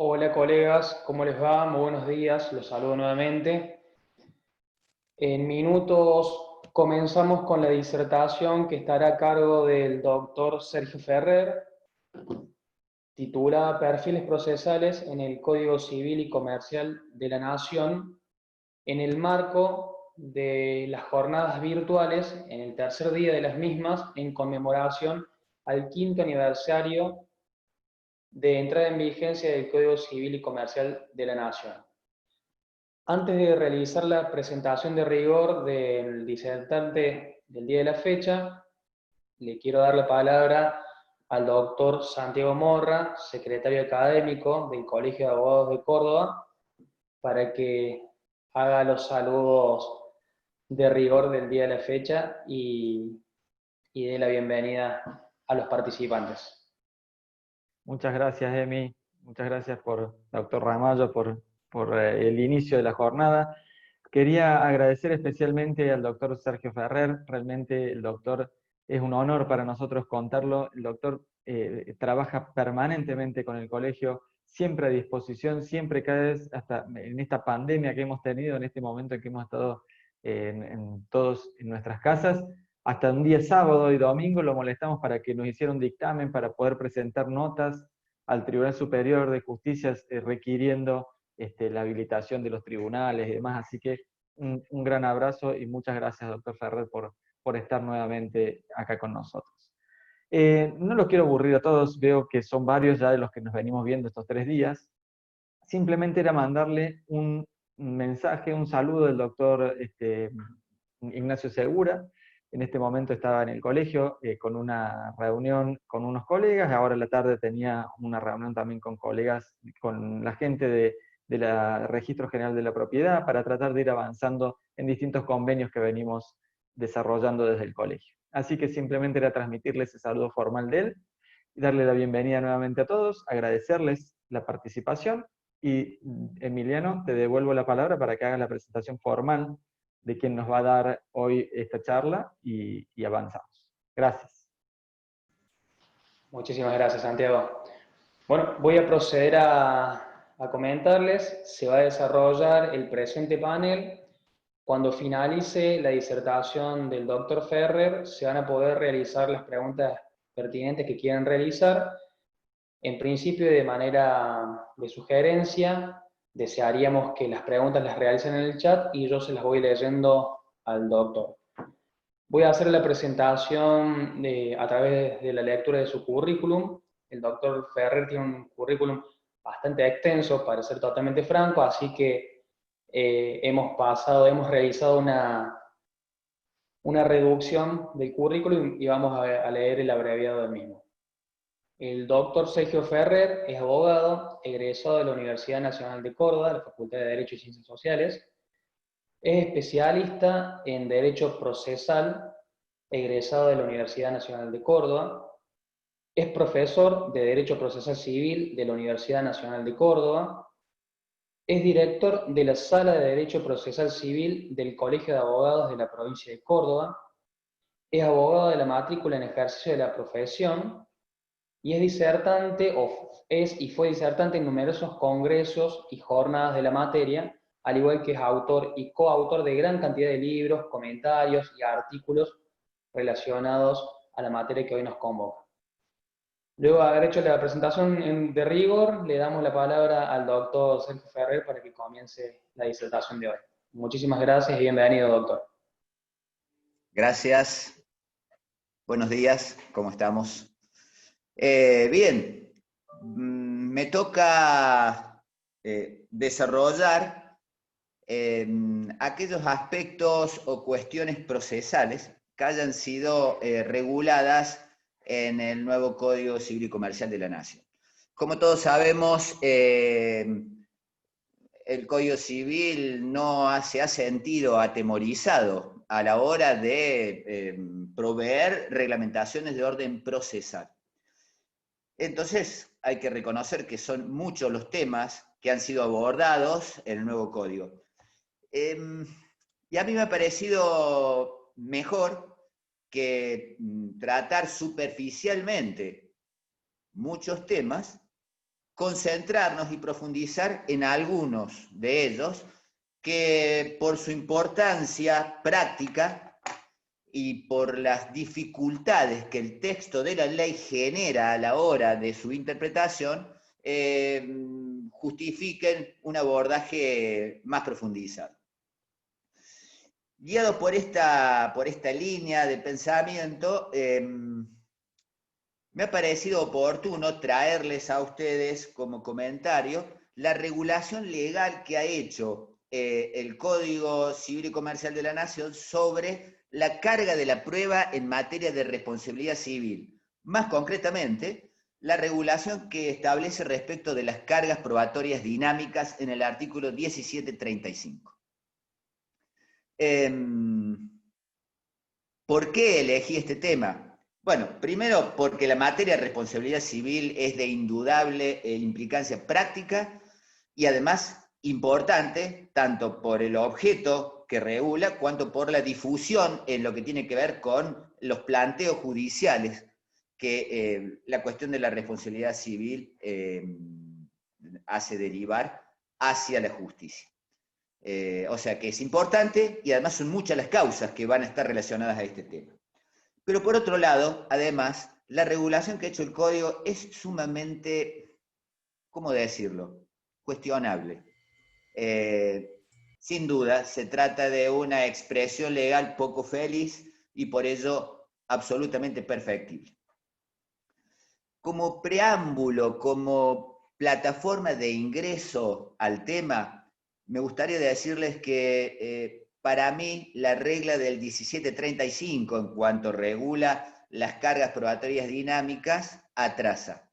Hola colegas, ¿cómo les va? Muy buenos días, los saludo nuevamente. En minutos comenzamos con la disertación que estará a cargo del doctor Sergio Ferrer, titulada Perfiles procesales en el Código Civil y Comercial de la Nación, en el marco de las jornadas virtuales, en el tercer día de las mismas, en conmemoración al 5º aniversario de entrada en vigencia del Código Civil y Comercial de la Nación. Antes de realizar la presentación de rigor del disertante del día de la fecha, le quiero dar la palabra al doctor Santiago Morra, secretario académico del Colegio de Abogados de Córdoba, para que haga los saludos de rigor del día de la fecha y dé la bienvenida a los participantes. Muchas gracias, Emi. Muchas gracias doctor Ramallo, por el inicio de la jornada. Quería agradecer especialmente al doctor Sergio Ferrer. Realmente el doctor es un honor para nosotros contarlo. El doctor trabaja permanentemente con el colegio, siempre a disposición, siempre cada vez, hasta en esta pandemia que hemos tenido, en este momento en que hemos estado todos en nuestras casas, hasta un día sábado y domingo lo molestamos para que nos hiciera un dictamen, para poder presentar notas al Tribunal Superior de Justicia requiriendo la habilitación de los tribunales y demás. Así que un gran abrazo y muchas gracias, doctor Ferrer, por estar nuevamente acá con nosotros. No los quiero aburrir a todos, veo que son varios ya de los que nos venimos viendo estos 3 días. Simplemente era mandarle un mensaje, un saludo del doctor Ignacio Segura. En este momento estaba en el colegio con una reunión con unos colegas, ahora en la tarde tenía una reunión también con colegas, con la gente del Registro General de la Propiedad, para tratar de ir avanzando en distintos convenios que venimos desarrollando desde el colegio. Así que simplemente era transmitirles ese saludo formal de él, y darle la bienvenida nuevamente a todos, agradecerles la participación, y Emiliano, te devuelvo la palabra para que hagas la presentación formal de quien nos va a dar hoy esta charla y avanzamos. Gracias. Muchísimas gracias, Santiago. Bueno, voy a proceder a comentarles. Se va a desarrollar el presente panel. Cuando finalice la disertación del doctor Ferrer, se van a poder realizar las preguntas pertinentes que quieran realizar. En principio, de manera de sugerencia, desearíamos que las preguntas las realicen en el chat y yo se las voy leyendo al doctor. Voy a hacer la presentación a través de la lectura de su currículum. El doctor Ferrer tiene un currículum bastante extenso, para ser totalmente franco, así que hemos realizado una reducción del currículum y vamos a leer el abreviado del mismo. El doctor Sergio Ferrer es abogado, egresado de la Universidad Nacional de Córdoba, la Facultad de Derecho y Ciencias Sociales. Es especialista en Derecho Procesal, egresado de la Universidad Nacional de Córdoba. Es profesor de Derecho Procesal Civil de la Universidad Nacional de Córdoba. Es director de la Sala de Derecho Procesal Civil del Colegio de Abogados de la provincia de Córdoba. Es abogado de la matrícula en ejercicio de la profesión y es disertante, y fue disertante en numerosos congresos y jornadas de la materia, al igual que es autor y coautor de gran cantidad de libros, comentarios y artículos relacionados a la materia que hoy nos convoca. Luego de haber hecho la presentación de rigor, le damos la palabra al doctor Sergio Ferrer para que comience la disertación de hoy. Muchísimas gracias y bienvenido, doctor. Gracias. Buenos días, ¿cómo estamos? Bien, me toca desarrollar aquellos aspectos o cuestiones procesales que hayan sido reguladas en el nuevo Código Civil y Comercial de la Nación. Como todos sabemos, el Código Civil no se ha sentido atemorizado a la hora de proveer reglamentaciones de orden procesal. Entonces, hay que reconocer que son muchos los temas que han sido abordados en el nuevo código. Y a mí me ha parecido mejor que tratar superficialmente muchos temas concentrarnos y profundizar en algunos de ellos que por su importancia práctica y por las dificultades que el texto de la ley genera a la hora de su interpretación, justifiquen un abordaje más profundizado. Guiado por esta línea de pensamiento, me ha parecido oportuno traerles a ustedes como comentario la regulación legal que ha hecho el Código Civil y Comercial de la Nación sobre la carga de la prueba en materia de responsabilidad civil. Más concretamente, la regulación que establece respecto de las cargas probatorias dinámicas en el artículo 1735. ¿Por qué elegí este tema? Bueno, primero porque la materia de responsabilidad civil es de indudable implicancia práctica y además importante, tanto por el objeto que regula, cuanto por la difusión en lo que tiene que ver con los planteos judiciales que la cuestión de la responsabilidad civil hace derivar hacia la justicia. O sea que es importante y además son muchas las causas que van a estar relacionadas a este tema. Pero por otro lado, además, la regulación que ha hecho el Código es sumamente, ¿cómo decirlo?, cuestionable. Sin duda, se trata de una expresión legal poco feliz y por ello absolutamente perfectible. Como preámbulo, como plataforma de ingreso al tema, me gustaría decirles que para mí la regla del 1735 en cuanto regula las cargas probatorias dinámicas atrasa.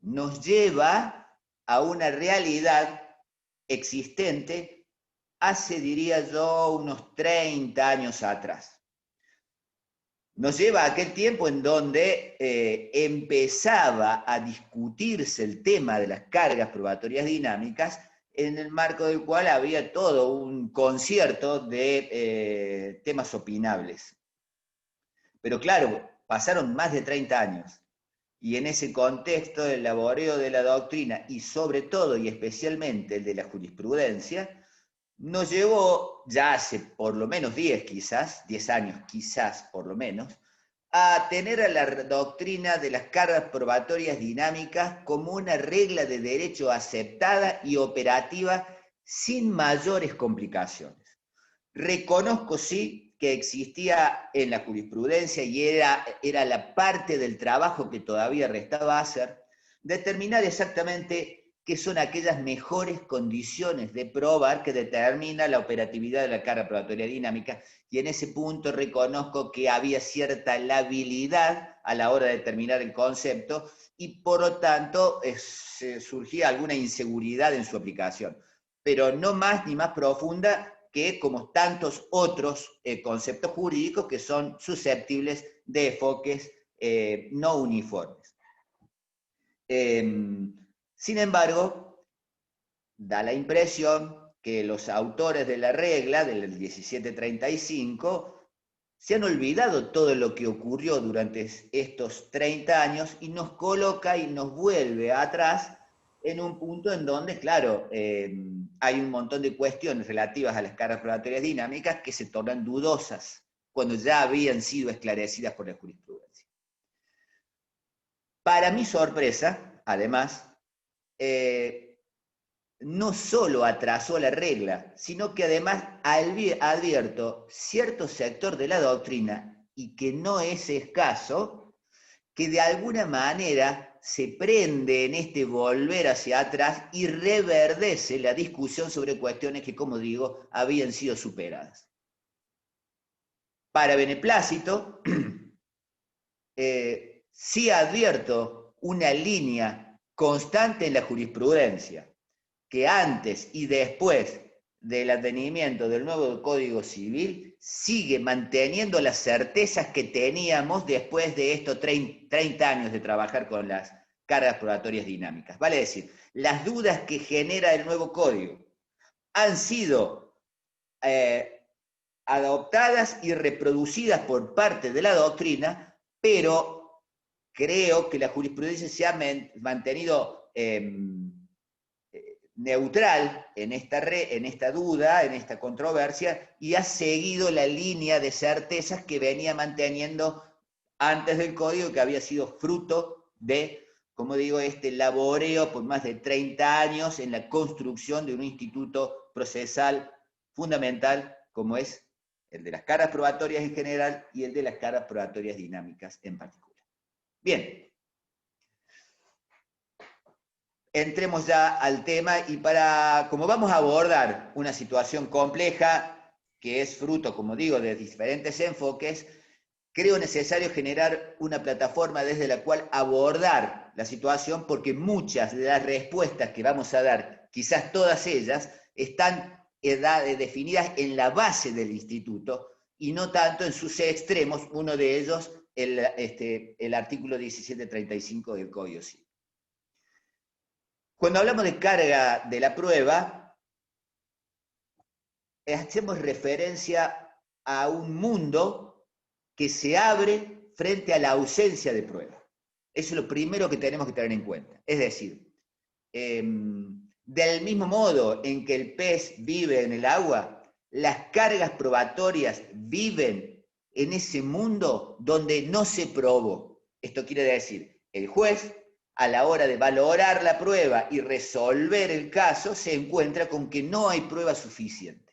Nos lleva a una realidad existente hace, diría yo, unos 30 años atrás. Nos lleva a aquel tiempo en donde empezaba a discutirse el tema de las cargas probatorias dinámicas, en el marco del cual había todo un concierto de temas opinables. Pero claro, pasaron más de 30 años, y en ese contexto el laboreo de la doctrina, y sobre todo y especialmente el de la jurisprudencia, nos llevó, ya hace por lo menos 10 años quizás por lo menos, a tener a la doctrina de las cargas probatorias dinámicas como una regla de derecho aceptada y operativa sin mayores complicaciones. Reconozco, sí, que existía en la jurisprudencia y era la parte del trabajo que todavía restaba hacer, determinar exactamente qué son aquellas mejores condiciones de probar que determina la operatividad de la carga probatoria dinámica, y en ese punto reconozco que había cierta labilidad a la hora de determinar el concepto y por lo tanto surgía alguna inseguridad en su aplicación, pero no más ni más profunda que como tantos otros conceptos jurídicos que son susceptibles de enfoques no uniformes. Sin embargo, da la impresión que los autores de la regla del 1735 se han olvidado todo lo que ocurrió durante estos 30 años y nos coloca y nos vuelve atrás en un punto en donde, claro, hay un montón de cuestiones relativas a las cargas probatorias dinámicas que se tornan dudosas cuando ya habían sido esclarecidas por la jurisprudencia. Para mi sorpresa, además, no solo atrasó la regla, sino que además advierto cierto sector de la doctrina, y que no es escaso, que de alguna manera se prende en este volver hacia atrás y reverdece la discusión sobre cuestiones que, como digo, habían sido superadas. Para beneplácito, sí advierto una línea constante en la jurisprudencia, que antes y después del advenimiento del nuevo Código Civil sigue manteniendo las certezas que teníamos después de estos 30 años de trabajar con las cargas probatorias dinámicas. Vale decir, las dudas que genera el nuevo Código han sido adoptadas y reproducidas por parte de la doctrina, pero creo que la jurisprudencia se ha mantenido neutral en esta duda, en esta controversia, y ha seguido la línea de certezas que venía manteniendo antes del código, que había sido fruto de, como digo, este laboreo por más de 30 años en la construcción de un instituto procesal fundamental como es el de las cargas probatorias en general y el de las cargas probatorias dinámicas en particular. Bien. Entremos ya al tema y como vamos a abordar una situación compleja que es fruto, como digo, de diferentes enfoques, creo necesario generar una plataforma desde la cual abordar la situación, porque muchas de las respuestas que vamos a dar, quizás todas ellas, están definidas en la base del instituto y no tanto en sus extremos, uno de ellos el artículo 1735 del Código Civil. Cuando hablamos de carga de la prueba, hacemos referencia a un mundo que se abre frente a la ausencia de prueba. Eso es lo primero que tenemos que tener en cuenta. Es decir, del mismo modo en que el pez vive en el agua, las cargas probatorias viven en ese mundo donde no se probó. Esto quiere decir, el juez, a la hora de valorar la prueba y resolver el caso, se encuentra con que no hay prueba suficiente.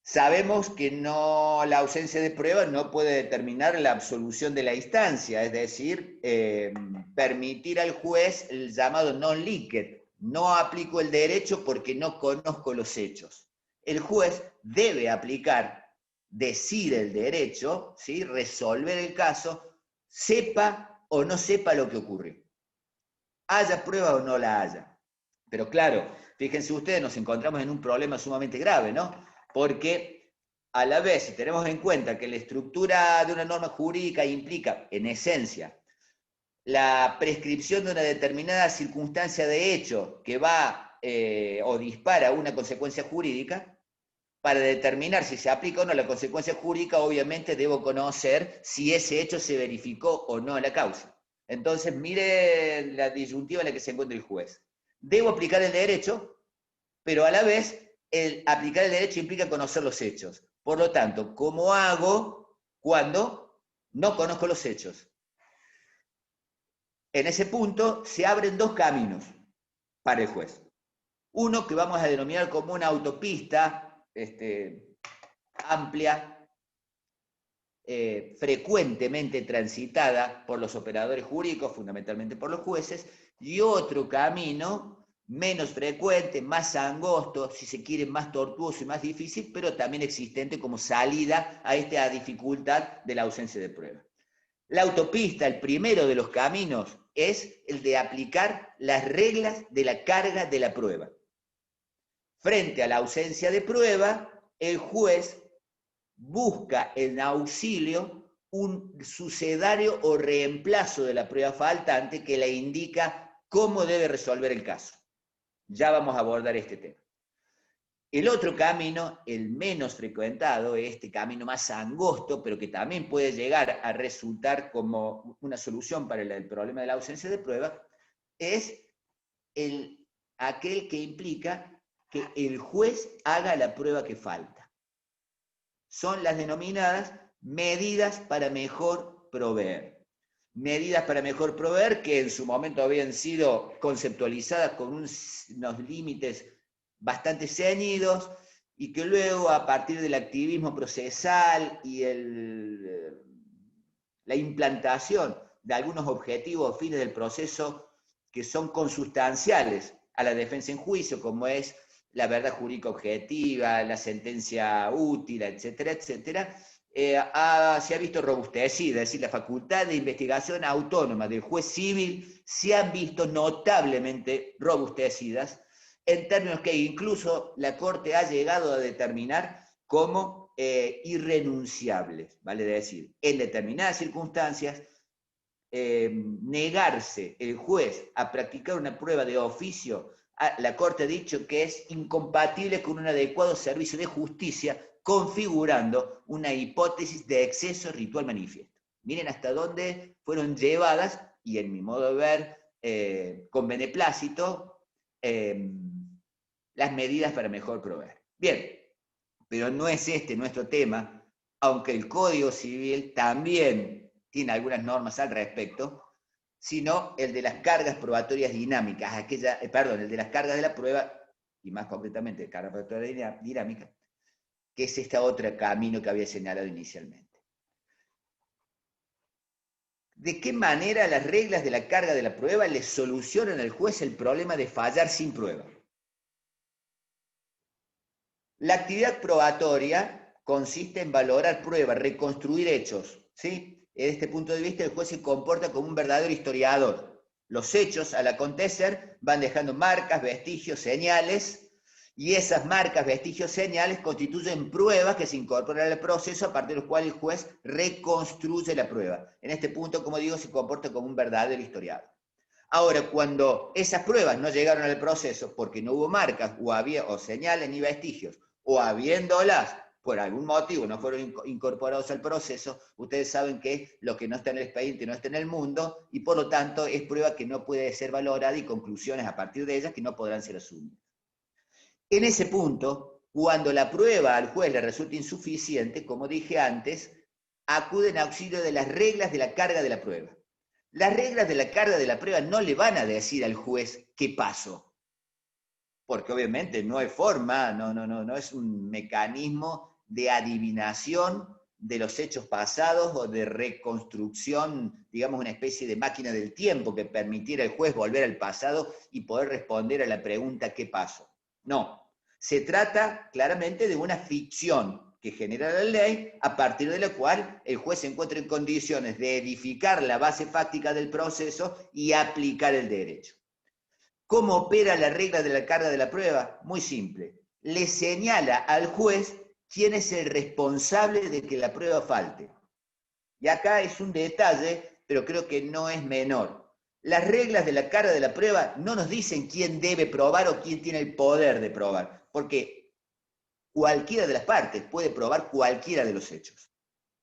Sabemos que la ausencia de prueba no puede determinar la absolución de la instancia, es decir, permitir al juez el llamado non licet. No aplico el derecho porque no conozco los hechos. El juez debe aplicar, decir el derecho, ¿sí? Resolver el caso, sepa o no sepa lo que ocurrió. Haya prueba o no la haya. Pero claro, fíjense ustedes, nos encontramos en un problema sumamente grave, ¿no? Porque a la vez, si tenemos en cuenta que la estructura de una norma jurídica implica, en esencia, la prescripción de una determinada circunstancia de hecho que va o dispara una consecuencia jurídica, para determinar si se aplica o no la consecuencia jurídica, obviamente debo conocer si ese hecho se verificó o no en la causa. Entonces, mire la disyuntiva en la que se encuentra el juez. Debo aplicar el derecho, pero a la vez, aplicar el derecho implica conocer los hechos. Por lo tanto, ¿cómo hago cuando no conozco los hechos? En ese punto se abren dos caminos para el juez. Uno que vamos a denominar como una autopista amplia, frecuentemente transitada por los operadores jurídicos, fundamentalmente por los jueces, y otro camino menos frecuente, más angosto, si se quiere más tortuoso y más difícil, pero también existente como salida a esta dificultad de la ausencia de prueba. La autopista, el primero de los caminos, es el de aplicar las reglas de la carga de la prueba. Frente a la ausencia de prueba, el juez busca en auxilio un sucedario o reemplazo de la prueba faltante que le indica cómo debe resolver el caso. Ya vamos a abordar este tema. El otro camino, el menos frecuentado, este camino más angosto, pero que también puede llegar a resultar como una solución para el problema de la ausencia de prueba, es aquel que implica que el juez haga la prueba que falta. Son las denominadas medidas para mejor proveer. Medidas para mejor proveer que en su momento habían sido conceptualizadas con unos límites bastante ceñidos y que luego a partir del activismo procesal y la implantación de algunos objetivos o fines del proceso que son consustanciales a la defensa en juicio, como es la verdad jurídica objetiva, la sentencia útil, etcétera, etcétera, se ha visto robustecida, es decir, la facultad de investigación autónoma del juez civil se han visto notablemente robustecidas en términos que incluso la Corte ha llegado a determinar como irrenunciables, vale decir, en determinadas circunstancias, negarse el juez a practicar una prueba de oficio, la Corte ha dicho que es incompatible con un adecuado servicio de justicia, configurando una hipótesis de exceso ritual manifiesto. Miren hasta dónde fueron llevadas, y en mi modo de ver, con beneplácito las medidas para mejor proveer. Bien, pero no es este nuestro tema, aunque el Código Civil también tiene algunas normas al respecto, sino el de las cargas probatorias dinámicas, el de las cargas de la prueba, y más concretamente carga probatoria dinámica, que es este otro camino que había señalado inicialmente. ¿De qué manera las reglas de la carga de la prueba le solucionan al juez el problema de fallar sin prueba? La actividad probatoria consiste en valorar pruebas, reconstruir hechos, ¿sí? Desde este punto de vista, el juez se comporta como un verdadero historiador. Los hechos, al acontecer, van dejando marcas, vestigios, señales, y esas marcas, vestigios, señales constituyen pruebas que se incorporan al proceso a partir de los cuales el juez reconstruye la prueba. En este punto, como digo, se comporta como un verdadero historiador. Ahora, cuando esas pruebas no llegaron al proceso porque no hubo marcas o señales ni vestigios, o habiéndolas, por algún motivo no fueron incorporados al proceso, ustedes saben que lo que no está en el expediente no está en el mundo, y por lo tanto es prueba que no puede ser valorada y conclusiones a partir de ellas que no podrán ser asumidas. En ese punto, cuando la prueba al juez le resulta insuficiente, como dije antes, acude en auxilio de las reglas de la carga de la prueba. Las reglas de la carga de la prueba no le van a decir al juez qué pasó, porque obviamente no hay forma, no es un mecanismo de adivinación de los hechos pasados o de reconstrucción, digamos una especie de máquina del tiempo que permitiera al juez volver al pasado y poder responder a la pregunta ¿qué pasó? No, se trata claramente de una ficción que genera la ley, a partir de la cual el juez se encuentra en condiciones de edificar la base fáctica del proceso y aplicar el derecho. ¿Cómo opera la regla de la carga de la prueba? Muy simple. Le señala al juez quién es el responsable de que la prueba falte. Y acá es un detalle, pero creo que no es menor. Las reglas de la carga de la prueba no nos dicen quién debe probar o quién tiene el poder de probar, porque cualquiera de las partes puede probar cualquiera de los hechos.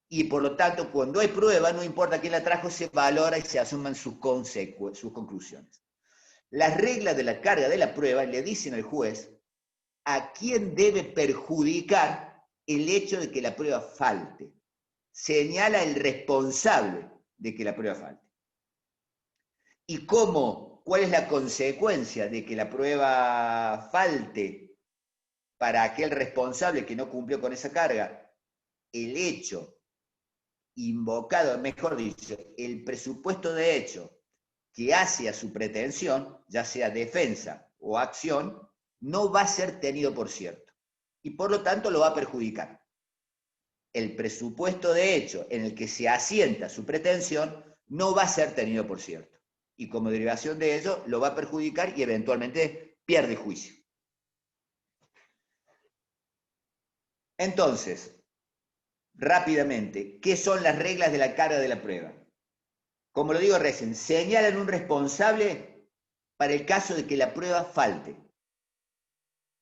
Y por lo tanto, cuando hay prueba, no importa quién la trajo, se valora y se asuman sus conclusiones. Las reglas de la carga de la prueba le dicen al juez a quién debe perjudicar el hecho de que la prueba falte. Señala el responsable de que la prueba falte. ¿Y cuál es la consecuencia de que la prueba falte para aquel responsable que no cumplió con esa carga? El hecho invocado, mejor dicho, el presupuesto de hecho que hace a su pretensión, ya sea defensa o acción, no va a ser tenido por cierto. Y por lo tanto lo va a perjudicar. El presupuesto de hecho en el que se asienta su pretensión no va a ser tenido por cierto. Y como derivación de ello, lo va a perjudicar y eventualmente pierde juicio. Entonces, rápidamente, ¿qué son las reglas de la carga de la prueba? Como lo digo recién, señalan un responsable para el caso de que la prueba falte.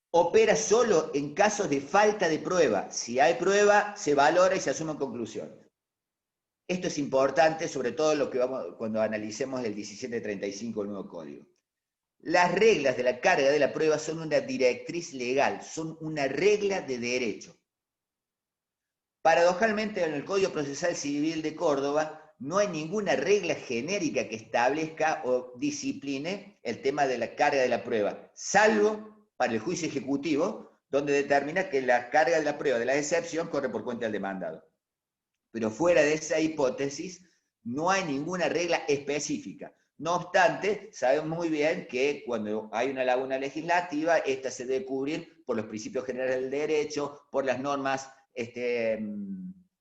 Opera solo en casos de falta de prueba. Si hay prueba, se valora y se asumen conclusiones. Esto es importante, sobre todo cuando analicemos el 1735 del nuevo código. Las reglas de la carga de la prueba son una directriz legal, son una regla de derecho. Paradojalmente, en el Código Procesal Civil de Córdoba no hay ninguna regla genérica que establezca o discipline el tema de la carga de la prueba, salvo para el juicio ejecutivo, donde determina que la carga de la prueba de la excepción corre por cuenta del demandado. Pero fuera de esa hipótesis, no hay ninguna regla específica. No obstante, sabemos muy bien que cuando hay una laguna legislativa, esta se debe cubrir por los principios generales del derecho, por las normas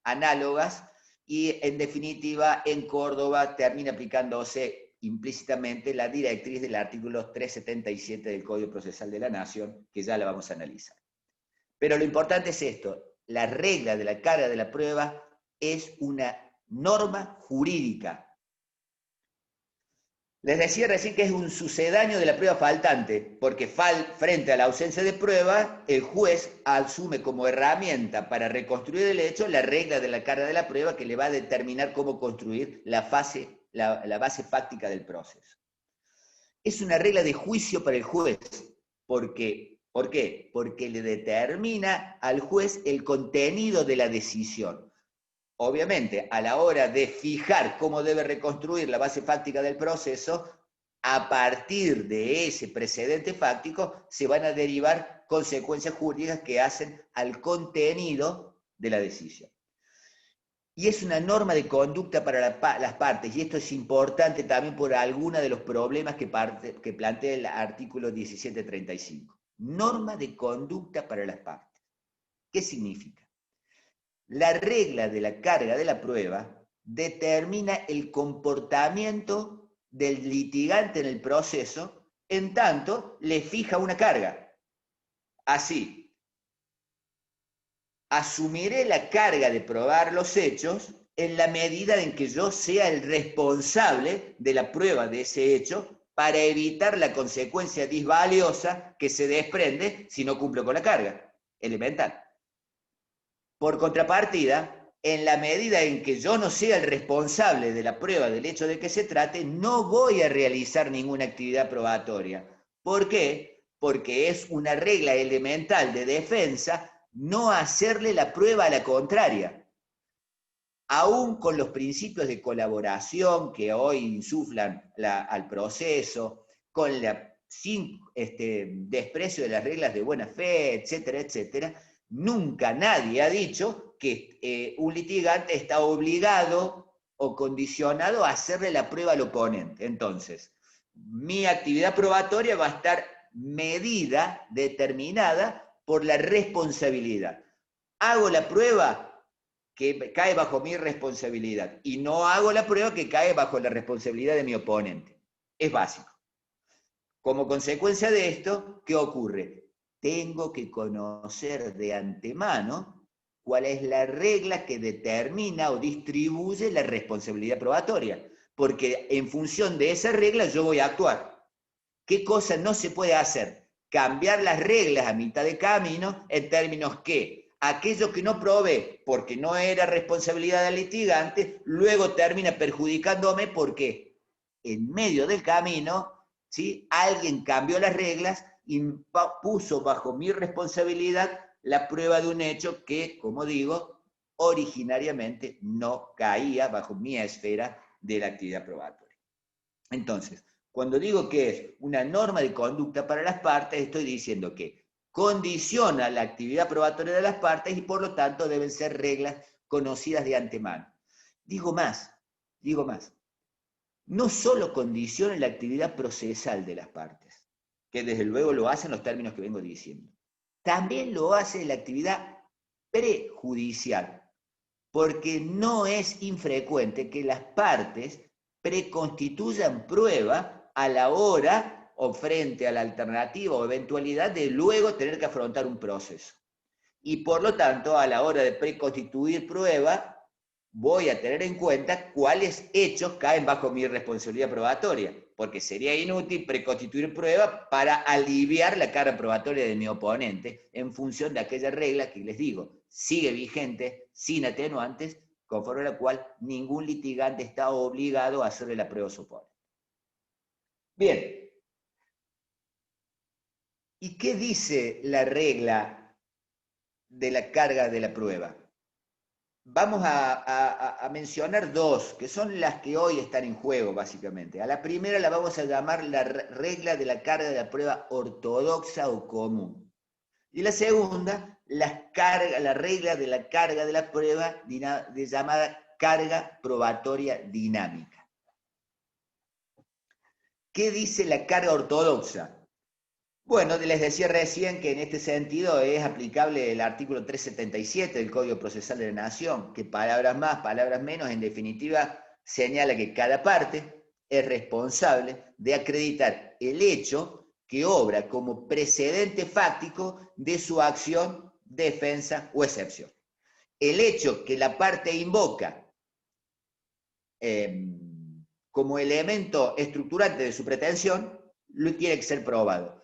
análogas, y en definitiva, en Córdoba termina aplicándose implícitamente la directriz del artículo 377 del Código Procesal de la Nación, que ya la vamos a analizar. Pero lo importante es esto: la regla de la carga de la prueba es una norma jurídica. Les decía recién que es un sucedáneo de la prueba faltante, porque frente a la ausencia de prueba, el juez asume como herramienta para reconstruir el hecho la regla de la carga de la prueba que le va a determinar cómo construir la base fáctica del proceso. es una regla de juicio para el juez. ¿Por qué? Porque le determina al juez el contenido de la decisión. Obviamente, a la hora de fijar cómo debe reconstruir la base fáctica del proceso, a partir de ese precedente fáctico se van a derivar consecuencias jurídicas que hacen al contenido de la decisión. Y es una norma de conducta para las partes, y esto es importante también por algunos de los problemas que plantea el artículo 1735. Norma de conducta para las partes. ¿Qué significa? La regla de la carga de la prueba determina el comportamiento del litigante en el proceso, en tanto le fija una carga. Así, asumiré la carga de probar los hechos en la medida en que yo sea el responsable de la prueba de ese hecho para evitar la consecuencia disvaliosa que se desprende si no cumplo con la carga. Elemental. Por contrapartida, en la medida en que yo no sea el responsable de la prueba del hecho de que se trate, no voy a realizar ninguna actividad probatoria. ¿Por qué? Porque es una regla elemental de defensa no hacerle la prueba a la contraria. Aún con los principios de colaboración que hoy insuflan al proceso, con sin desprecio de las reglas de buena fe, etcétera, etcétera, nunca nadie ha dicho que un litigante está obligado o condicionado a hacerle la prueba al oponente. Entonces, mi actividad probatoria va a estar medida, determinada por la responsabilidad. Hago la prueba que cae bajo mi responsabilidad y no hago la prueba que cae bajo la responsabilidad de mi oponente. Es básico. Como consecuencia de esto, ¿qué ocurre? Tengo que conocer de antemano cuál es la regla que determina o distribuye la responsabilidad probatoria, porque en función de esa regla yo voy a actuar. ¿Qué cosa no se puede hacer? Cambiar las reglas a mitad de camino en términos que aquello que no probé porque no era responsabilidad del litigante, luego termina perjudicándome porque en medio del camino, ¿sí?, alguien cambió las reglas y puso bajo mi responsabilidad la prueba de un hecho que, como digo, originariamente no caía bajo mi esfera de la actividad probatoria. Entonces, cuando digo que es una norma de conducta para las partes, estoy diciendo que condiciona la actividad probatoria de las partes y por lo tanto deben ser reglas conocidas de antemano. Digo más, no solo condiciona la actividad procesal de las partes, que desde luego lo hace en los términos que vengo diciendo, también lo hace la actividad prejudicial, porque no es infrecuente que las partes preconstituyan prueba a la hora o frente a la alternativa o eventualidad de luego tener que afrontar un proceso. Y por lo tanto, a la hora de preconstituir prueba, voy a tener en cuenta cuáles hechos caen bajo mi responsabilidad probatoria, porque sería inútil preconstituir prueba para aliviar la carga probatoria de mi oponente en función de aquella regla que les digo, sigue vigente, sin atenuantes, conforme a la cual ningún litigante está obligado a hacerle la prueba a su oponente. Bien. ¿Y qué dice la regla de la carga de la prueba? Vamos a mencionar dos, que son las que hoy están en juego, básicamente. A la primera la vamos a llamar la regla de la carga de la prueba ortodoxa o común. Y la segunda, la regla de la carga de la prueba llamada carga probatoria dinámica. ¿Qué dice la carga ortodoxa? Bueno, les decía recién que en este sentido es aplicable el artículo 377 del Código Procesal de la Nación, que palabras más, palabras menos, en definitiva, señala que cada parte es responsable de acreditar el hecho que obra como precedente fáctico de su acción, defensa o excepción. El hecho que la parte invoca como elemento estructurante de su pretensión, tiene que ser probado.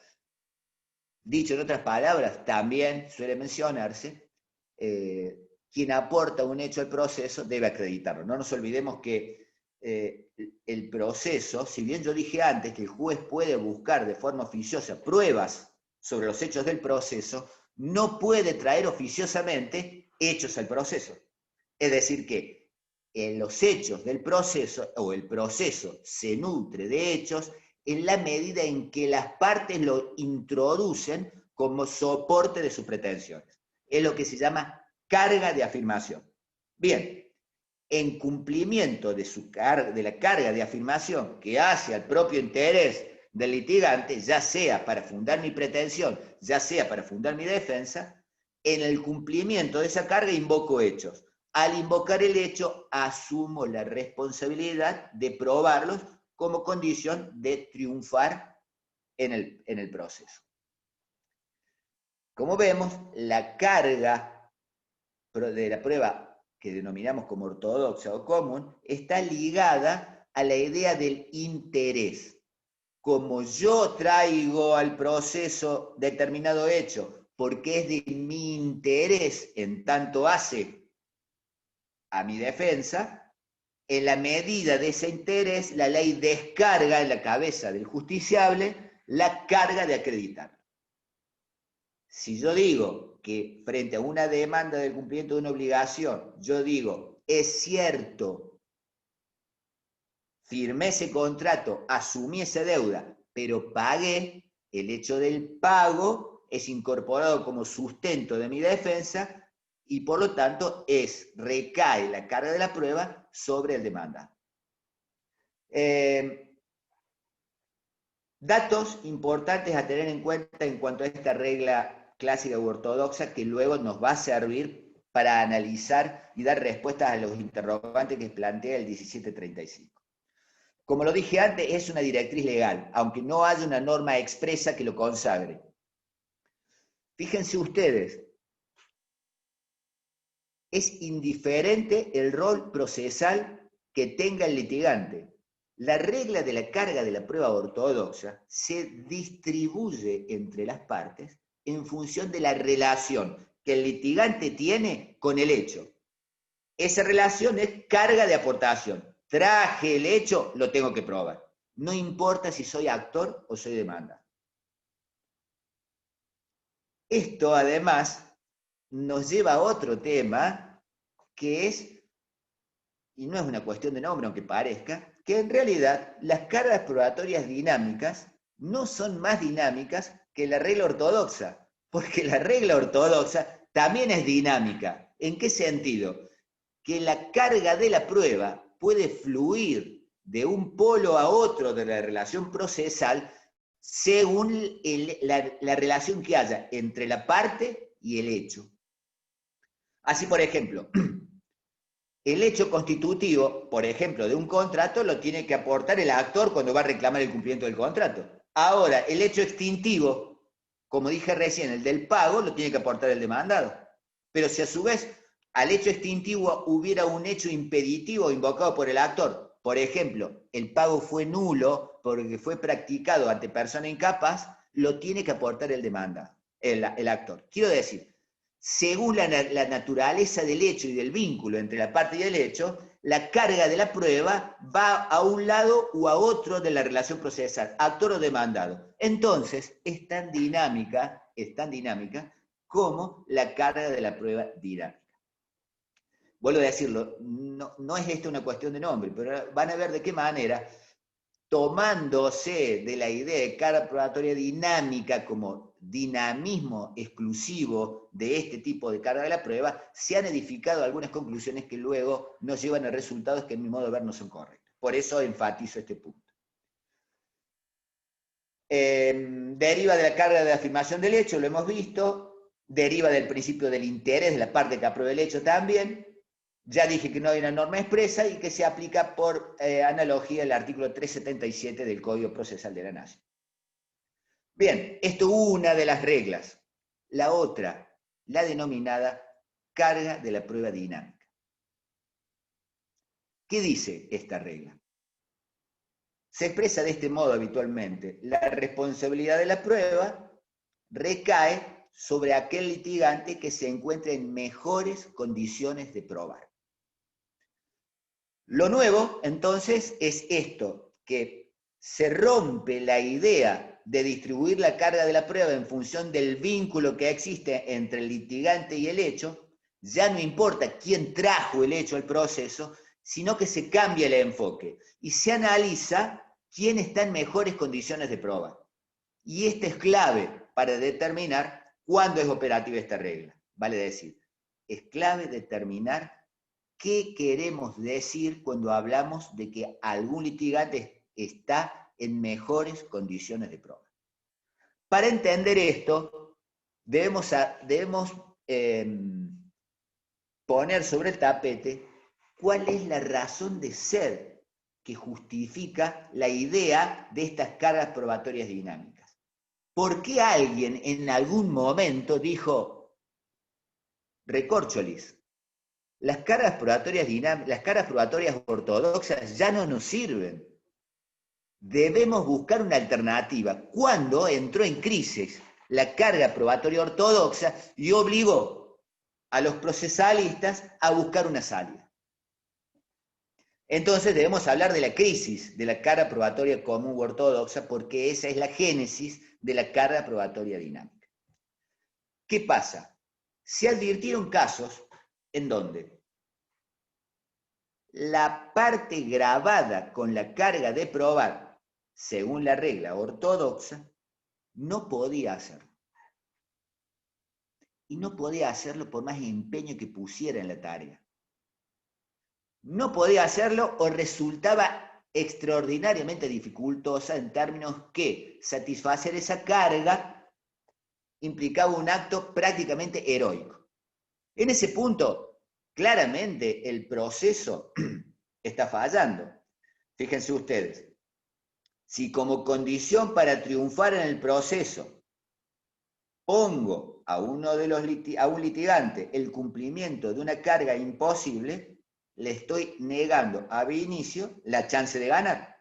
Dicho en otras palabras, también suele mencionarse, quien aporta un hecho al proceso debe acreditarlo. No nos olvidemos que el proceso, si bien yo dije antes que el juez puede buscar de forma oficiosa pruebas sobre los hechos del proceso, no puede traer oficiosamente hechos al proceso. Es decir, que en los hechos del proceso, o el proceso se nutre de hechos en la medida en que las partes lo introducen como soporte de sus pretensiones. Es lo que se llama carga de afirmación. Bien, en cumplimiento de la carga de afirmación que hace al propio interés del litigante, ya sea para fundar mi pretensión, ya sea para fundar mi defensa, en el cumplimiento de esa carga invoco hechos. Al invocar el hecho, asumo la responsabilidad de probarlos como condición de triunfar en el proceso. Como vemos, la carga de la prueba que denominamos como ortodoxa o común, está ligada a la idea del interés. Como yo traigo al proceso determinado hecho, porque es de mi interés en tanto hace a mi defensa, en la medida de ese interés, la ley descarga en la cabeza del justiciable la carga de acreditar. Si yo digo que frente a una demanda del cumplimiento de una obligación, yo digo, es cierto, firmé ese contrato, asumí esa deuda, pero pagué, el hecho del pago es incorporado como sustento de mi defensa y por lo tanto recae la carga de la prueba sobre el demandado. Datos importantes a tener en cuenta en cuanto a esta regla clásica u ortodoxa que luego nos va a servir para analizar y dar respuestas a los interrogantes que plantea el 1735. Como lo dije antes, es una directriz legal, aunque no haya una norma expresa que lo consagre. Fíjense ustedes, es indiferente el rol procesal que tenga el litigante. La regla de la carga de la prueba ortodoxa se distribuye entre las partes en función de la relación que el litigante tiene con el hecho. Esa relación es carga de aportación. Traje el hecho, lo tengo que probar. No importa si soy actor o soy demanda. Esto además nos lleva a otro tema que es, y no es una cuestión de nombre aunque parezca, que en realidad las cargas probatorias dinámicas no son más dinámicas que la regla ortodoxa, porque la regla ortodoxa también es dinámica. ¿En qué sentido? Que la carga de la prueba puede fluir de un polo a otro de la relación procesal según la relación que haya entre la parte y el hecho. Así, por ejemplo, el hecho constitutivo, por ejemplo, de un contrato, lo tiene que aportar el actor cuando va a reclamar el cumplimiento del contrato. Ahora, el hecho extintivo, como dije recién, el del pago, lo tiene que aportar el demandado. Pero si a su vez al hecho extintivo hubiera un hecho impeditivo invocado por el actor, por ejemplo, el pago fue nulo porque fue practicado ante persona incapaz, lo tiene que aportar el demandado, el actor. Quiero decir, según la naturaleza del hecho y del vínculo entre la parte y el hecho, la carga de la prueba va a un lado o a otro de la relación procesal, actor o demandado. Entonces, es tan dinámica como la carga de la prueba dinámica. Vuelvo a decirlo, no es esta una cuestión de nombre, pero van a ver de qué manera, tomándose de la idea de carga probatoria dinámica como dinamismo exclusivo de este tipo de carga de la prueba, se han edificado algunas conclusiones que luego nos llevan a resultados que en mi modo de ver no son correctos. Por eso enfatizo este punto. Deriva de la carga de afirmación del hecho, lo hemos visto, deriva del principio del interés de la parte que aprueba el hecho también. Ya dije que no hay una norma expresa y que se aplica por analogía el artículo 377 del Código Procesal de la Nación. Bien, esto es una de las reglas. La otra, la denominada carga de la prueba dinámica. ¿Qué dice esta regla? Se expresa de este modo habitualmente. La responsabilidad de la prueba recae sobre aquel litigante que se encuentre en mejores condiciones de probar. Lo nuevo, entonces, es esto, que se rompe la idea de distribuir la carga de la prueba en función del vínculo que existe entre el litigante y el hecho. Ya no importa quién trajo el hecho al proceso, sino que se cambia el enfoque y se analiza quién está en mejores condiciones de probar. Y esta es clave para determinar cuándo es operativa esta regla. Vale decir, es clave determinar qué queremos decir cuando hablamos de que algún litigante está en mejores condiciones de prueba. Para entender esto, debemos poner sobre el tapete cuál es la razón de ser que justifica la idea de estas cargas probatorias dinámicas. ¿Por qué alguien en algún momento dijo, recorcholis, las cargas probatorias ortodoxas ya no nos sirven? Debemos buscar una alternativa. ¿Cuándo entró en crisis la carga probatoria ortodoxa y obligó a los procesalistas a buscar una salida? Entonces debemos hablar de la crisis de la carga probatoria común u ortodoxa, porque esa es la génesis de la carga probatoria dinámica. ¿Qué pasa? Se advirtieron casos en donde la parte grabada con la carga de probar, según la regla ortodoxa, no podía hacerlo. Y no podía hacerlo por más empeño que pusiera en la tarea. No podía hacerlo o resultaba extraordinariamente dificultosa en términos que satisfacer esa carga implicaba un acto prácticamente heroico. En ese punto, claramente el proceso está fallando. Fíjense ustedes, si como condición para triunfar en el proceso pongo a un litigante el cumplimiento de una carga imposible, le estoy negando a inicio la chance de ganar.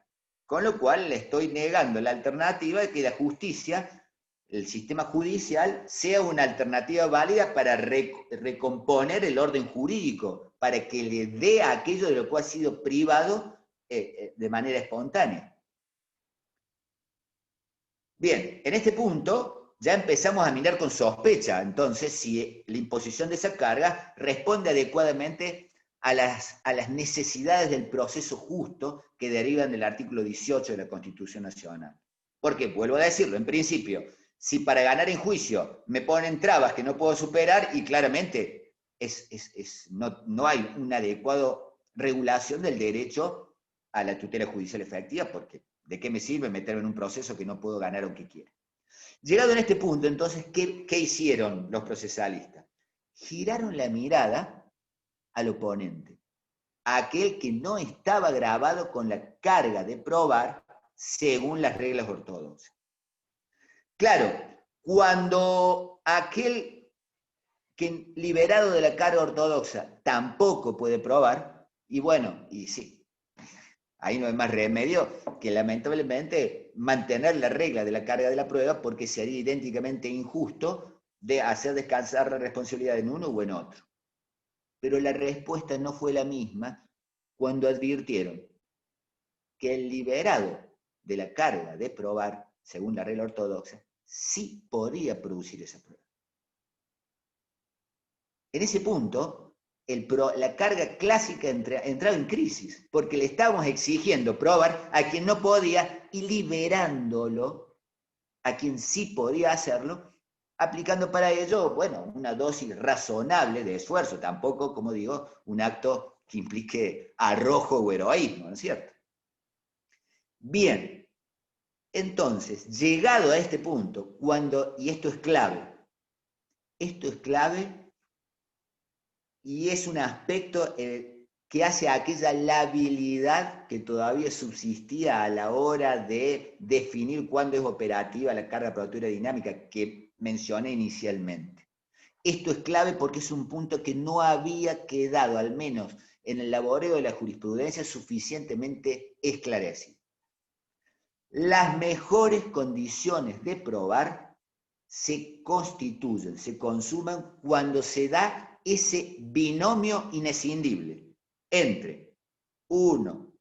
Con lo cual le estoy negando la alternativa de que la justicia, el sistema judicial, sea una alternativa válida para recomponer el orden jurídico, para que le dé a aquello de lo cual ha sido privado de manera espontánea. Bien, en este punto ya empezamos a mirar con sospecha, entonces, si la imposición de esa carga responde adecuadamente a las necesidades del proceso justo que derivan del artículo 18 de la Constitución Nacional. Porque, vuelvo a decirlo, en principio, si para ganar en juicio me ponen trabas que no puedo superar, y claramente no hay una adecuada regulación del derecho a la tutela judicial efectiva, porque ¿de qué me sirve meterme en un proceso que no puedo ganar aunque quiera? Llegado en este punto, entonces, ¿qué hicieron los procesalistas? Giraron la mirada al oponente, a aquel que no estaba grabado con la carga de probar según las reglas ortodoxas. Claro, cuando aquel que liberado de la carga ortodoxa tampoco puede probar, y bueno, y sí, ahí no hay más remedio que lamentablemente mantener la regla de la carga de la prueba, porque sería idénticamente injusto de hacer descansar la responsabilidad en uno o en otro. Pero la respuesta no fue la misma cuando advirtieron que el liberado de la carga de probar, según la regla ortodoxa, sí podía producir esa prueba. En ese punto, la carga clásica entraba en crisis, porque le estábamos exigiendo probar a quien no podía y liberándolo a quien sí podía hacerlo, aplicando para ello, bueno, una dosis razonable de esfuerzo, tampoco, como digo, un acto que implique arrojo o heroísmo, ¿no es cierto? Bien, entonces, llegado a este punto, y esto es clave y es un aspecto que hace aquella labilidad que todavía subsistía a la hora de definir cuándo es operativa la carga probatoria dinámica que mencioné inicialmente. Esto es clave porque es un punto que no había quedado, al menos en el laboreo de la jurisprudencia, suficientemente esclarecido. Las mejores condiciones de probar se constituyen, se consuman cuando se da ese binomio inescindible entre Uno,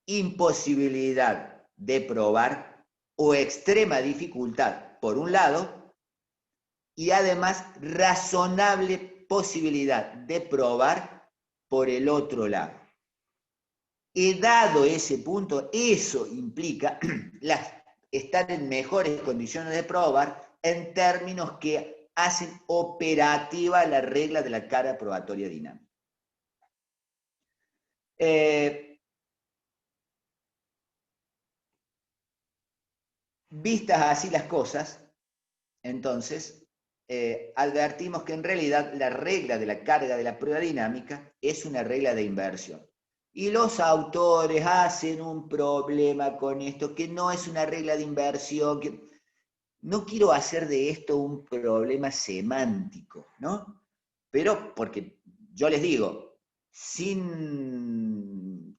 imposibilidad de probar o extrema dificultad por un lado, y además razonable posibilidad de probar por el otro lado. He dado ese punto, eso implica estar en mejores condiciones de probar en términos que hacen operativa la regla de la carga probatoria dinámica. Vistas así las cosas, entonces, advertimos que en realidad la regla de la carga de la prueba dinámica es una regla de inversión. Y los autores hacen un problema con esto, que no es una regla de inversión, que no quiero hacer de esto un problema semántico, ¿no? Pero, porque yo les digo, sin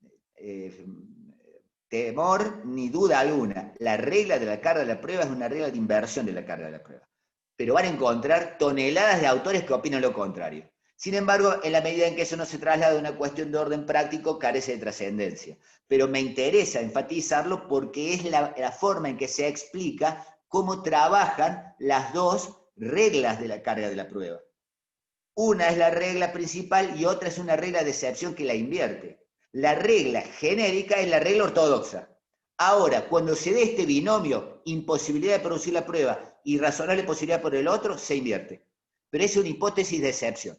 temor ni duda alguna, la regla de la carga de la prueba es una regla de inversión de la carga de la prueba. Pero van a encontrar toneladas de autores que opinan lo contrario. Sin embargo, en la medida en que eso no se traslada a una cuestión de orden práctico, carece de trascendencia. Pero me interesa enfatizarlo porque es la forma en que se explica cómo trabajan las dos reglas de la carga de la prueba. Una es la regla principal y otra es una regla de excepción que la invierte. La regla genérica es la regla ortodoxa. Ahora, cuando se dé este binomio, imposibilidad de producir la prueba y razonable posibilidad por el otro, se invierte. Pero es una hipótesis de excepción.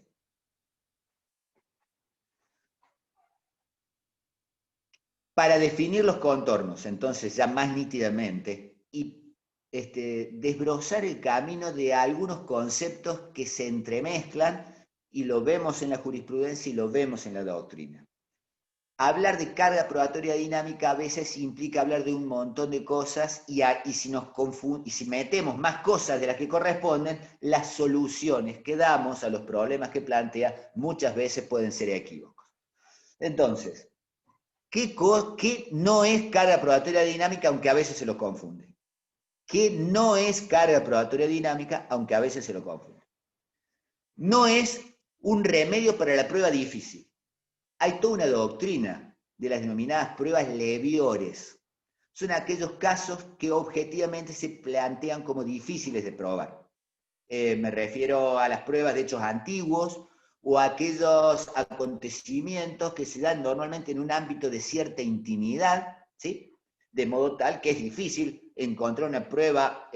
Para definir los contornos, entonces, ya más nítidamente, y desbrozar el camino de algunos conceptos que se entremezclan, y lo vemos en la jurisprudencia y lo vemos en la doctrina. Hablar de carga probatoria dinámica a veces implica hablar de un montón de cosas y si metemos más cosas de las que corresponden, las soluciones que damos a los problemas que plantea muchas veces pueden ser equívocos. Entonces, ¿qué no es carga probatoria dinámica aunque a veces se lo confunde? ¿Qué no es carga probatoria dinámica aunque a veces se lo confunde? No es un remedio para la prueba difícil. Hay toda una doctrina de las denominadas pruebas leviores. Son aquellos casos que objetivamente se plantean como difíciles de probar. Me refiero a las pruebas de hechos antiguos o a aquellos acontecimientos que se dan normalmente en un ámbito de cierta intimidad, ¿sí? De modo tal que es difícil encontrar una prueba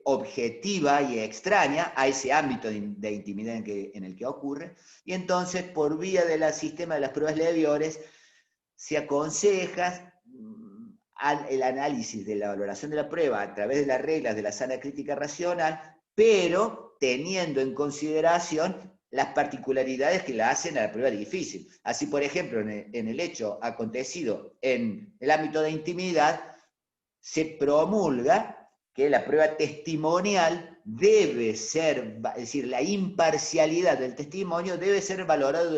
objetiva y extraña a ese ámbito de intimidad en el que ocurre, y entonces por vía del sistema de las pruebas leviores se aconseja el análisis de la valoración de la prueba a través de las reglas de la sana crítica racional, pero teniendo en consideración las particularidades que la hacen a la prueba difícil. Así, por ejemplo, en el hecho acontecido en el ámbito de intimidad, se promulga que la prueba testimonial debe ser, es decir, la imparcialidad del testimonio debe ser valorada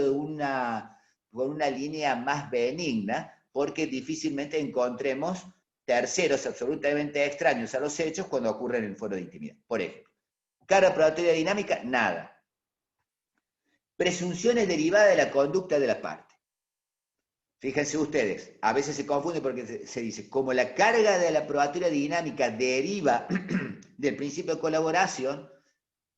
con una línea más benigna, porque difícilmente encontremos terceros absolutamente extraños a los hechos cuando ocurren en el foro de intimidad. Por ejemplo, carga probatoria dinámica, nada. Presunciones derivadas de la conducta de la parte. Fíjense ustedes, a veces se confunde porque se dice, como la carga de la probatoria dinámica deriva del principio de colaboración,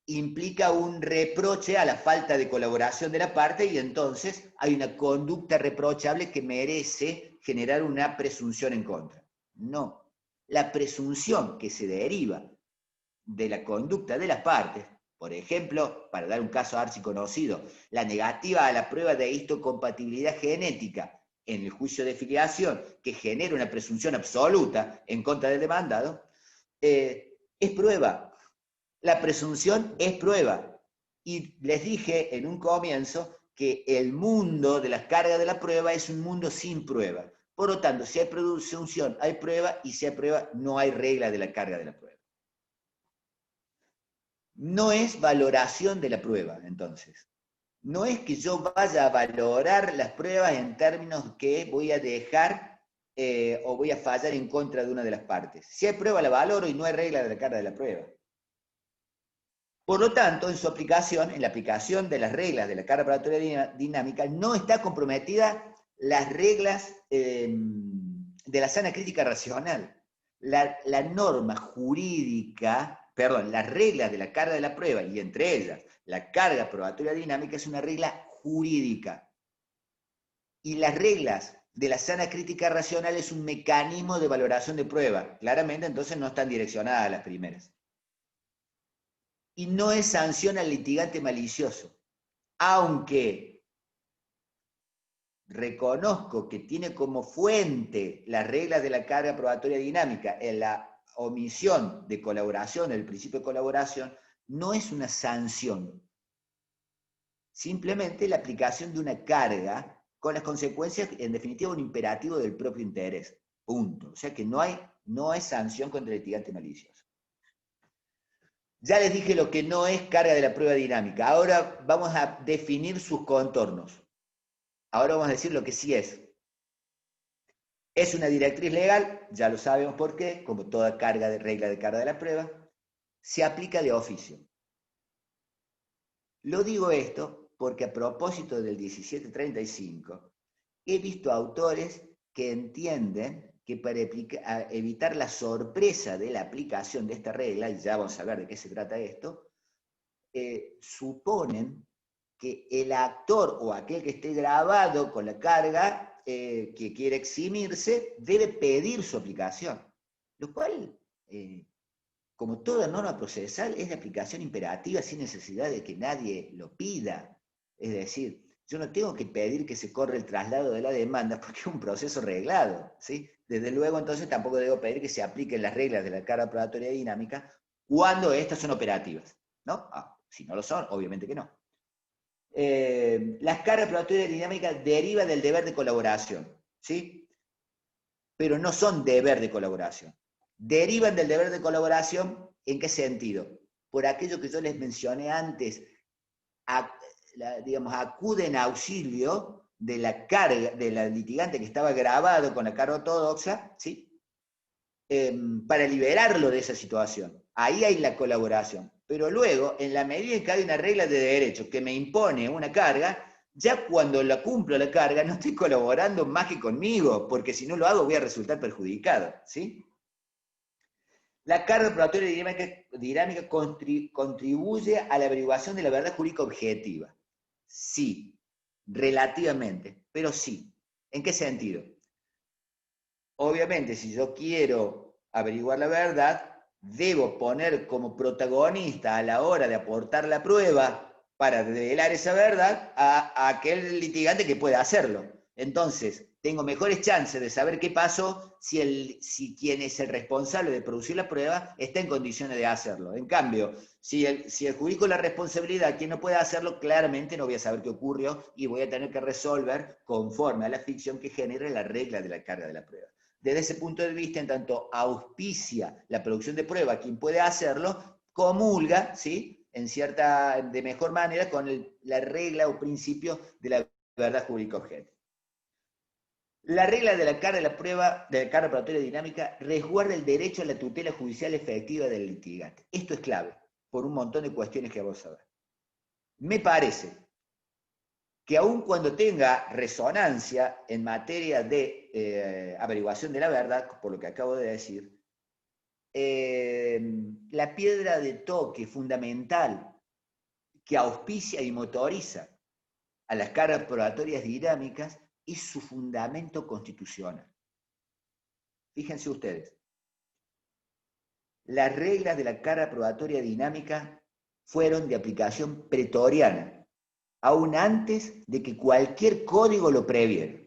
implica un reproche a la falta de colaboración de la parte y entonces hay una conducta reprochable que merece generar una presunción en contra. No, la presunción que se deriva de la conducta de las partes, por ejemplo, para dar un caso archiconocido, la negativa a la prueba de histocompatibilidad genética en el juicio de filiación, que genera una presunción absoluta en contra del demandado, es prueba. La presunción es prueba. Y les dije en un comienzo que el mundo de las cargas de la prueba es un mundo sin prueba. Por lo tanto, si hay presunción, hay prueba, y si hay prueba, no hay regla de la carga de la prueba. No es valoración de la prueba, entonces. No es que yo vaya a valorar las pruebas en términos que voy a dejar o voy a fallar en contra de una de las partes. Si hay prueba la valoro y no hay regla de la carga de la prueba. Por lo tanto, en su aplicación, en la aplicación de las reglas de la carga probatoria dinámica, no está comprometida las reglas de la sana crítica racional. La norma jurídica, perdón, las reglas de la carga de la prueba, y entre ellas la carga probatoria dinámica, es una regla jurídica. Y las reglas de la sana crítica racional es un mecanismo de valoración de prueba. Claramente, entonces, no están direccionadas a las primeras. Y no es sanción al litigante malicioso, aunque reconozco que tiene como fuente las reglas de la carga probatoria dinámica en la omisión de colaboración, el principio de colaboración, no es una sanción. Simplemente la aplicación de una carga con las consecuencias, en definitiva, un imperativo del propio interés. Punto. O sea que no hay sanción contra el litigante malicioso. Ya les dije lo que no es carga de la prueba dinámica. Ahora vamos a definir sus contornos. Ahora vamos a decir lo que sí es. Es una directriz legal, ya lo sabemos por qué, como toda regla de carga de la prueba, se aplica de oficio. Lo digo esto porque a propósito del 1735, he visto autores que entienden que para evitar la sorpresa de la aplicación de esta regla, y ya vamos a ver de qué se trata esto, suponen que el actor o aquel que esté grabado con la carga que quiere eximirse debe pedir su aplicación, lo cual, como toda norma procesal, es de aplicación imperativa sin necesidad de que nadie lo pida. Es decir, yo no tengo que pedir que se corra el traslado de la demanda porque es un proceso reglado, ¿sí? Desde luego, entonces, tampoco debo pedir que se apliquen las reglas de la carga probatoria dinámica cuando estas son operativas, ¿no? Si no lo son, obviamente que no. Las cargas probatorias dinámicas derivan del deber de colaboración, ¿sí? Pero no son deber de colaboración. Derivan del deber de colaboración, ¿en qué sentido? Por aquello que yo les mencioné antes, digamos, acude en auxilio de la carga, de la litigante que estaba grabado con la carga ortodoxa, ¿sí? Para liberarlo de esa situación. Ahí hay la colaboración. Pero luego, en la medida en que hay una regla de derecho que me impone una carga, ya cuando la cumplo la carga, no estoy colaborando más que conmigo, porque si no lo hago voy a resultar perjudicado, ¿sí? La carga probatoria dinámica contribuye a la averiguación de la verdad jurídica objetiva. Sí, relativamente, pero sí. ¿En qué sentido? Obviamente, si yo quiero averiguar la verdad, debo poner como protagonista a la hora de aportar la prueba para revelar esa verdad a aquel litigante que pueda hacerlo. Entonces, tengo mejores chances de saber qué pasó si quien es el responsable de producir la prueba está en condiciones de hacerlo. En cambio, si adjudico la responsabilidad a quien no pueda hacerlo, claramente no voy a saber qué ocurrió y voy a tener que resolver conforme a la ficción que genere la regla de la carga de la prueba. Desde ese punto de vista, en tanto auspicia la producción de prueba quien puede hacerlo, comulga, ¿sí?, de mejor manera con la regla o principio de la verdad jurídica objetiva. La regla de la carga de la prueba, de la carga probatoria dinámica, resguarda el derecho a la tutela judicial efectiva del litigante. Esto es clave, por un montón de cuestiones que vamos a ver. Me parece que aun cuando tenga resonancia en materia de averiguación de la verdad, por lo que acabo de decir, la piedra de toque fundamental que auspicia y motoriza a las cargas probatorias dinámicas es su fundamento constitucional. Fíjense ustedes, las reglas de la carga probatoria dinámica fueron de aplicación pretoriana, aún antes de que cualquier código lo previera.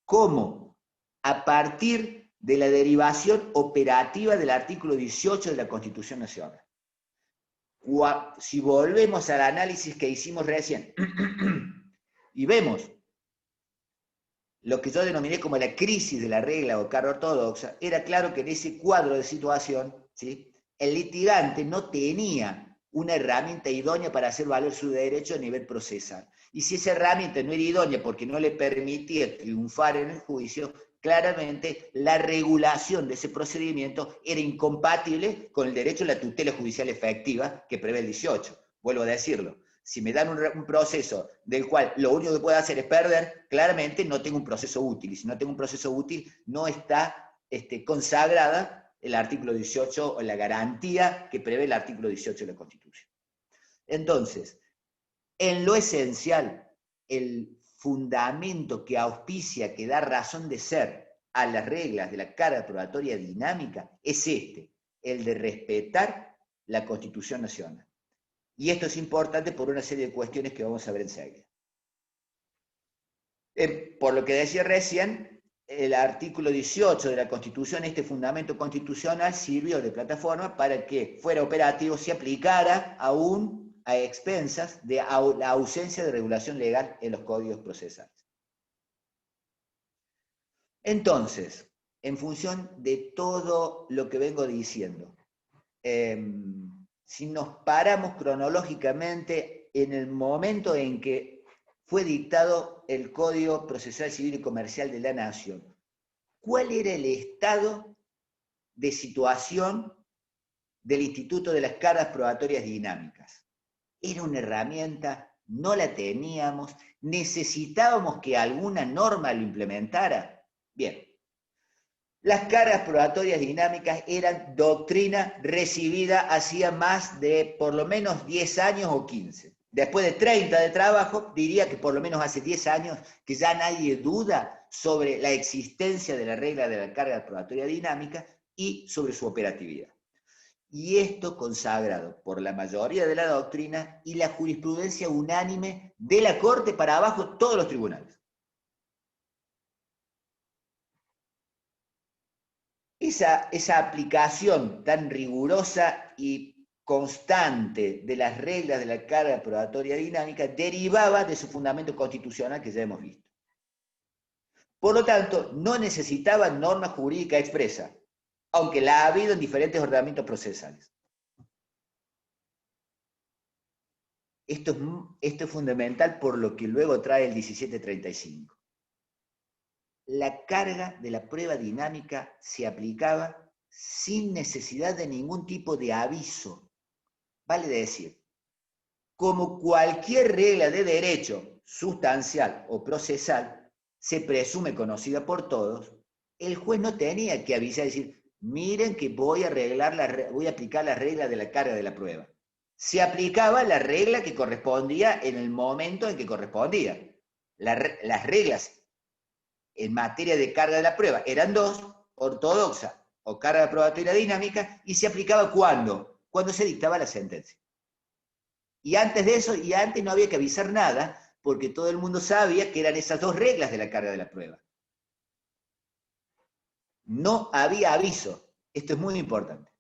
¿Cómo? A partir de la derivación operativa del artículo 18 de la Constitución Nacional. Si volvemos al análisis que hicimos recién y vemos lo que yo denominé como la crisis de la regla o carga ortodoxa, era claro que en ese cuadro de situación, ¿sí?, el litigante no tenía una herramienta idónea para hacer valer su derecho a nivel procesal. Y si esa herramienta no era idónea porque no le permitía triunfar en el juicio, claramente la regulación de ese procedimiento era incompatible con el derecho a la tutela judicial efectiva que prevé el 18. Vuelvo a decirlo. Si me dan un proceso del cual lo único que puedo hacer es perder, claramente no tengo un proceso útil. Y si no tengo un proceso útil, no está consagrada el artículo 18 o la garantía que prevé el artículo 18 de la Constitución. Entonces, en lo esencial, el fundamento que auspicia, que da razón de ser a las reglas de la carga probatoria dinámica es el de respetar la Constitución Nacional. Y esto es importante por una serie de cuestiones que vamos a ver enseguida. Por lo que decía recién, el artículo 18 de la Constitución, este fundamento constitucional, sirvió de plataforma para que fuera operativo, se aplicara aún a expensas de la ausencia de regulación legal en los códigos procesales. Entonces, en función de todo lo que vengo diciendo, si nos paramos cronológicamente en el momento en que fue dictado el Código Procesal Civil y Comercial de la Nación, ¿cuál era el estado de situación del Instituto de las Cargas Probatorias Dinámicas? ¿Era una herramienta? ¿No la teníamos? ¿Necesitábamos que alguna norma lo implementara? Bien. Las cargas probatorias dinámicas eran doctrina recibida hacía más de por lo menos 10 años o 15. Después de 30 de trabajo, diría que por lo menos hace 10 años que ya nadie duda sobre la existencia de la regla de la carga probatoria dinámica y sobre su operatividad. Y esto consagrado por la mayoría de la doctrina y la jurisprudencia unánime de la Corte para abajo todos los tribunales. Esa aplicación tan rigurosa y constante de las reglas de la carga probatoria dinámica derivaba de su fundamento constitucional que ya hemos visto. Por lo tanto, no necesitaba norma jurídica expresa, aunque la ha habido en diferentes ordenamientos procesales. Esto es fundamental por lo que luego trae el 1735. La carga de la prueba dinámica se aplicaba sin necesidad de ningún tipo de aviso. Vale decir, como cualquier regla de derecho sustancial o procesal se presume conocida por todos, el juez no tenía que avisar y decir, miren que voy a aplicar la regla de la carga de la prueba. Se aplicaba la regla que correspondía en el momento en que correspondía. Las reglas en materia de carga de la prueba eran dos, ortodoxa o carga probatoria dinámica, y se aplicaba ¿cuándo? Cuando se dictaba la sentencia. Y antes de eso, y antes no había que avisar nada, porque todo el mundo sabía que eran esas dos reglas de la carga de la prueba. No había aviso. Esto es muy importante.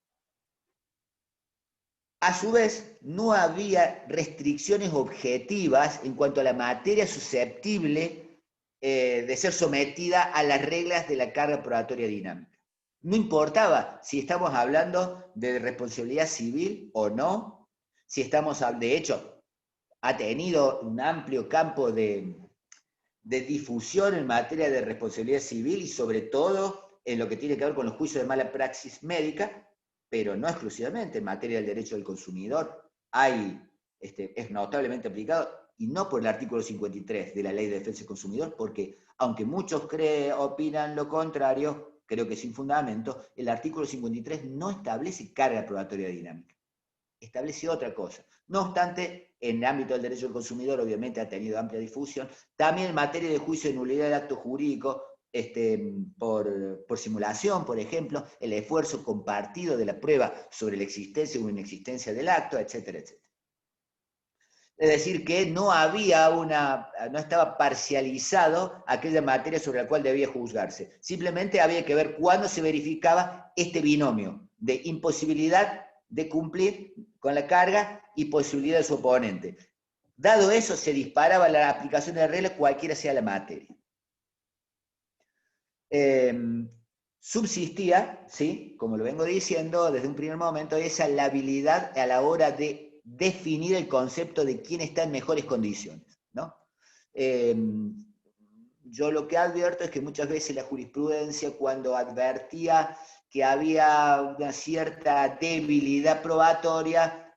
A su vez, no había restricciones objetivas en cuanto a la materia susceptible de ser sometida a las reglas de la carga probatoria dinámica. No importaba si estamos hablando de responsabilidad civil o no, si estamos, de hecho, ha tenido un amplio campo de difusión en materia de responsabilidad civil y sobre todo en lo que tiene que ver con los juicios de mala praxis médica, pero no exclusivamente en materia del derecho del consumidor. Es notablemente aplicado, y no por el artículo 53 de la Ley de Defensa del Consumidor, porque aunque muchos opinan lo contrario, creo que sin fundamento, el artículo 53 no establece carga probatoria dinámica, establece otra cosa. No obstante, en el ámbito del derecho del consumidor obviamente ha tenido amplia difusión, también en materia de juicio de nulidad del acto jurídico, por simulación, por ejemplo, el esfuerzo compartido de la prueba sobre la existencia o inexistencia del acto, etcétera, etcétera. Es decir, que no estaba parcializado aquella materia sobre la cual debía juzgarse. Simplemente había que ver cuándo se verificaba este binomio de imposibilidad de cumplir con la carga y posibilidad de su oponente. Dado eso, se disparaba la aplicación de la regla cualquiera sea la materia. Subsistía, ¿sí?, como lo vengo diciendo desde un primer momento, esa labilidad a la hora de definir el concepto de quién está en mejores condiciones, ¿no? Yo lo que advierto es que muchas veces la jurisprudencia, cuando advertía que había una cierta debilidad probatoria,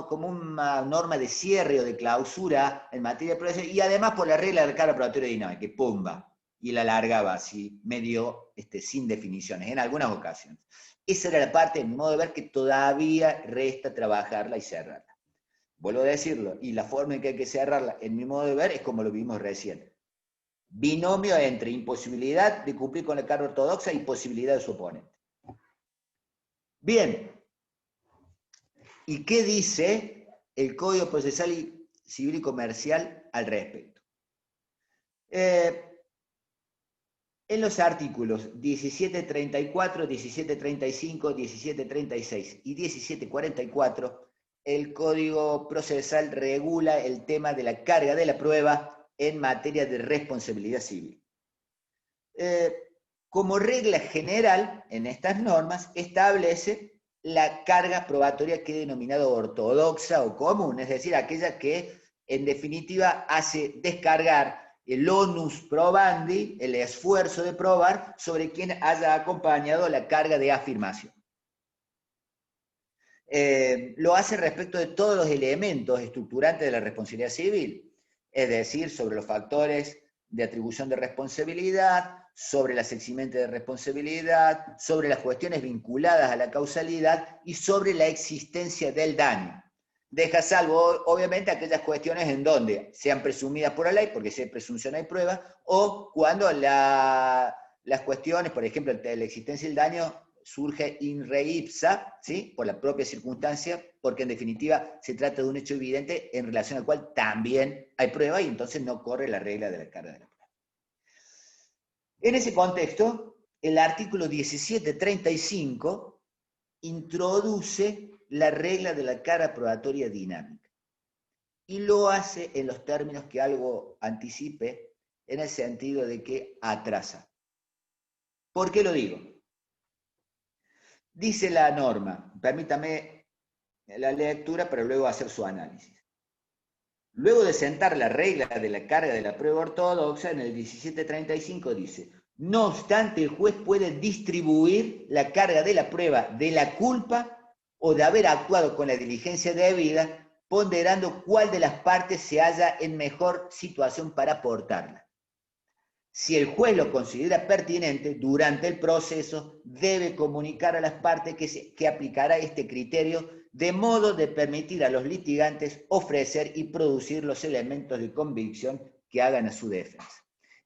como una norma de cierre o de clausura en materia de progresión, y además por la regla de carga probatoria dinámica, que pumba, y la largaba así, medio sin definiciones, en algunas ocasiones. Esa era la parte, en mi modo de ver, que todavía resta trabajarla y cerrarla. Vuelvo a decirlo, y la forma en que hay que cerrarla, en mi modo de ver, es como lo vimos recién. Binomio entre imposibilidad de cumplir con la carga ortodoxa y posibilidad de su oponente. Bien. ¿Y qué dice el Código Procesal Civil y Comercial al respecto? En los artículos 1734, 1735, 1736 y 1744, el Código Procesal regula el tema de la carga de la prueba en materia de responsabilidad civil. Como regla general, en estas normas, establece la carga probatoria que he denominado ortodoxa o común, es decir, aquella que en definitiva hace descargar el onus probandi, el esfuerzo de probar, sobre quien haya acompañado la carga de afirmación. Lo hace respecto de todos los elementos estructurantes de la responsabilidad civil, es decir, sobre los factores de atribución de responsabilidad, sobre las eximente de responsabilidad, sobre las cuestiones vinculadas a la causalidad y sobre la existencia del daño. Deja salvo, obviamente, aquellas cuestiones en donde sean presumidas por la ley, porque si hay presunción hay prueba, o cuando las cuestiones, por ejemplo, de la existencia del daño, surge in re ipsa, ¿sí? Por la propia circunstancia, porque en definitiva se trata de un hecho evidente en relación al cual también hay prueba y entonces no corre la regla de la carga de la prueba. En ese contexto, el artículo 1735 introduce la regla de la carga probatoria dinámica y lo hace en los términos que algo anticipe, en el sentido de que atrasa. ¿Por qué lo digo? Dice la norma, permítame la lectura, pero luego hacer su análisis. Luego de sentar la regla de la carga de la prueba ortodoxa, en el 1735 dice: no obstante, el juez puede distribuir la carga de la prueba de la culpa o de haber actuado con la diligencia debida, ponderando cuál de las partes se halla en mejor situación para aportarla. Si el juez lo considera pertinente, durante el proceso debe comunicar a las partes que aplicará este criterio, de modo de permitir a los litigantes ofrecer y producir los elementos de convicción que hagan a su defensa.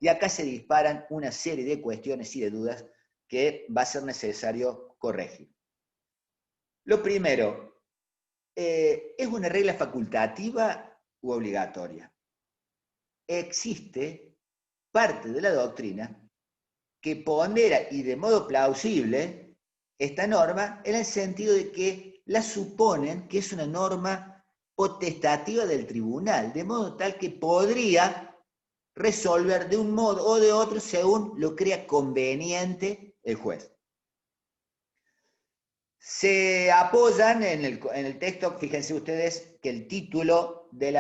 Y acá se disparan una serie de cuestiones y de dudas que va a ser necesario corregir. Lo primero, ¿es una regla facultativa u obligatoria? Existe parte de la doctrina que pondera, y de modo plausible, esta norma en el sentido de que la suponen que es una norma potestativa del tribunal, de modo tal que podría resolver de un modo o de otro según lo crea conveniente el juez. Se apoyan en el texto, fíjense ustedes que el título del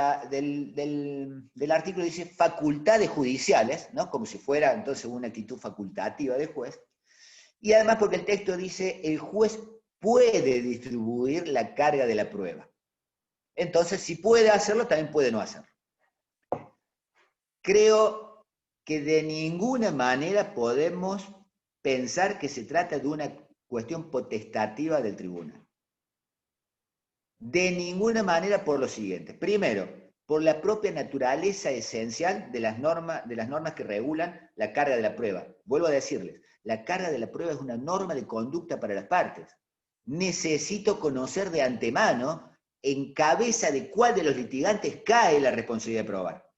artículo dice facultades judiciales, ¿no? Como si fuera entonces una actitud facultativa del juez, y además porque el texto dice el juez puede distribuir la carga de la prueba. Entonces, si puede hacerlo, también puede no hacerlo. Creo que de ninguna manera podemos pensar que se trata de una cuestión potestativa del tribunal. De ninguna manera por lo siguiente. Primero, por la propia naturaleza esencial de las normas que regulan la carga de la prueba. Vuelvo a decirles, la carga de la prueba es una norma de conducta para las partes. Necesito conocer de antemano en cabeza de cuál de los litigantes cae la responsabilidad de probar.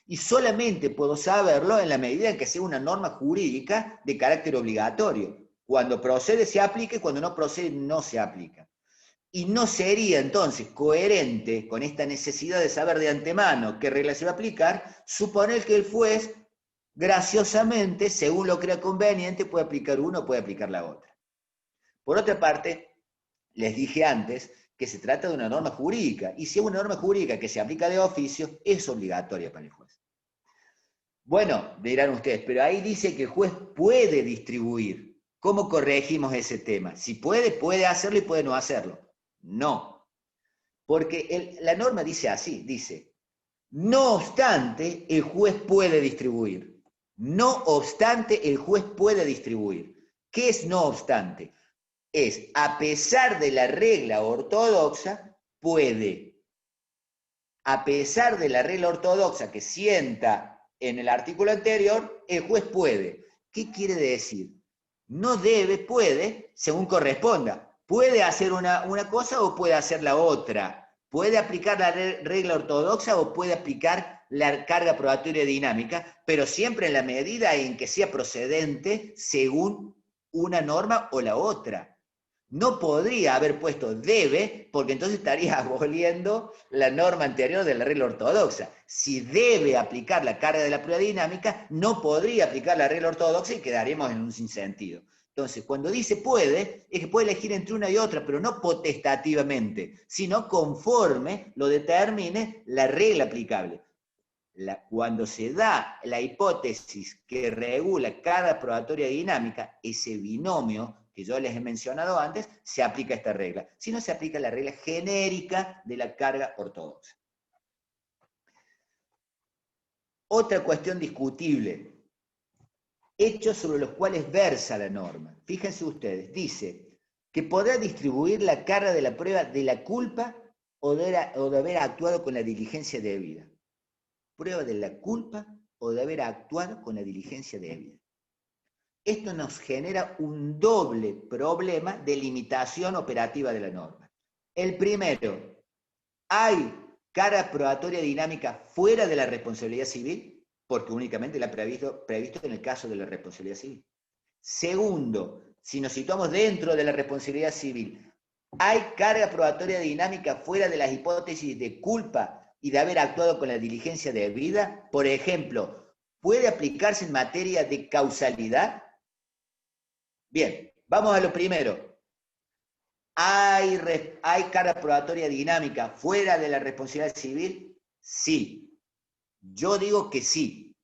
Y solamente puedo saberlo en la medida en que sea una norma jurídica de carácter obligatorio. Cuando procede se aplica y cuando no procede no se aplica. Y no sería entonces coherente con esta necesidad de saber de antemano qué regla se va a aplicar, suponer que el juez, graciosamente, según lo crea conveniente, puede aplicar una o puede aplicar la otra. Por otra parte, les dije antes que se trata de una norma jurídica, y si es una norma jurídica que se aplica de oficio, es obligatoria para el juez. Bueno, dirán ustedes, pero ahí dice que el juez puede distribuir. ¿Cómo corregimos ese tema? Si puede, puede hacerlo y puede no hacerlo. No. Porque la norma dice así, dice, no obstante, el juez puede distribuir. No obstante, el juez puede distribuir. ¿Qué es no obstante? Es, a pesar de la regla ortodoxa, puede. A pesar de la regla ortodoxa que sienta en el artículo anterior, el juez puede. ¿Qué quiere decir? No debe, puede, según corresponda. Puede hacer una cosa o puede hacer la otra. Puede aplicar la regla ortodoxa o puede aplicar la carga probatoria dinámica, pero siempre en la medida en que sea procedente según una norma o la otra. No podría haber puesto debe, porque entonces estaría aboliendo la norma anterior de la regla ortodoxa. Si debe aplicar la carga de la prueba dinámica, no podría aplicar la regla ortodoxa y quedaríamos en un sinsentido. Entonces, cuando dice puede, es que puede elegir entre una y otra, pero no potestativamente, sino conforme lo determine la regla aplicable. Cuando se da la hipótesis que regula carga probatoria dinámica, ese binomio que yo les he mencionado antes, se aplica esta regla. Si no, se aplica la regla genérica de la carga ortodoxa. Otra cuestión discutible. Hechos sobre los cuales versa la norma. Fíjense ustedes, dice que podrá distribuir la carga de la prueba de la culpa o de haber actuado con la diligencia debida. Prueba de la culpa o de haber actuado con la diligencia debida. Esto nos genera un doble problema de limitación operativa de la norma. El primero, ¿hay carga probatoria dinámica fuera de la responsabilidad civil? Porque únicamente la previsto en el caso de la responsabilidad civil. Segundo, si nos situamos dentro de la responsabilidad civil, ¿hay carga probatoria dinámica fuera de las hipótesis de culpa y de haber actuado con la diligencia debida? Por ejemplo, ¿puede aplicarse en materia de causalidad? Bien, vamos a lo primero. ¿Hay carga probatoria dinámica fuera de la responsabilidad civil? Sí. Yo digo que sí.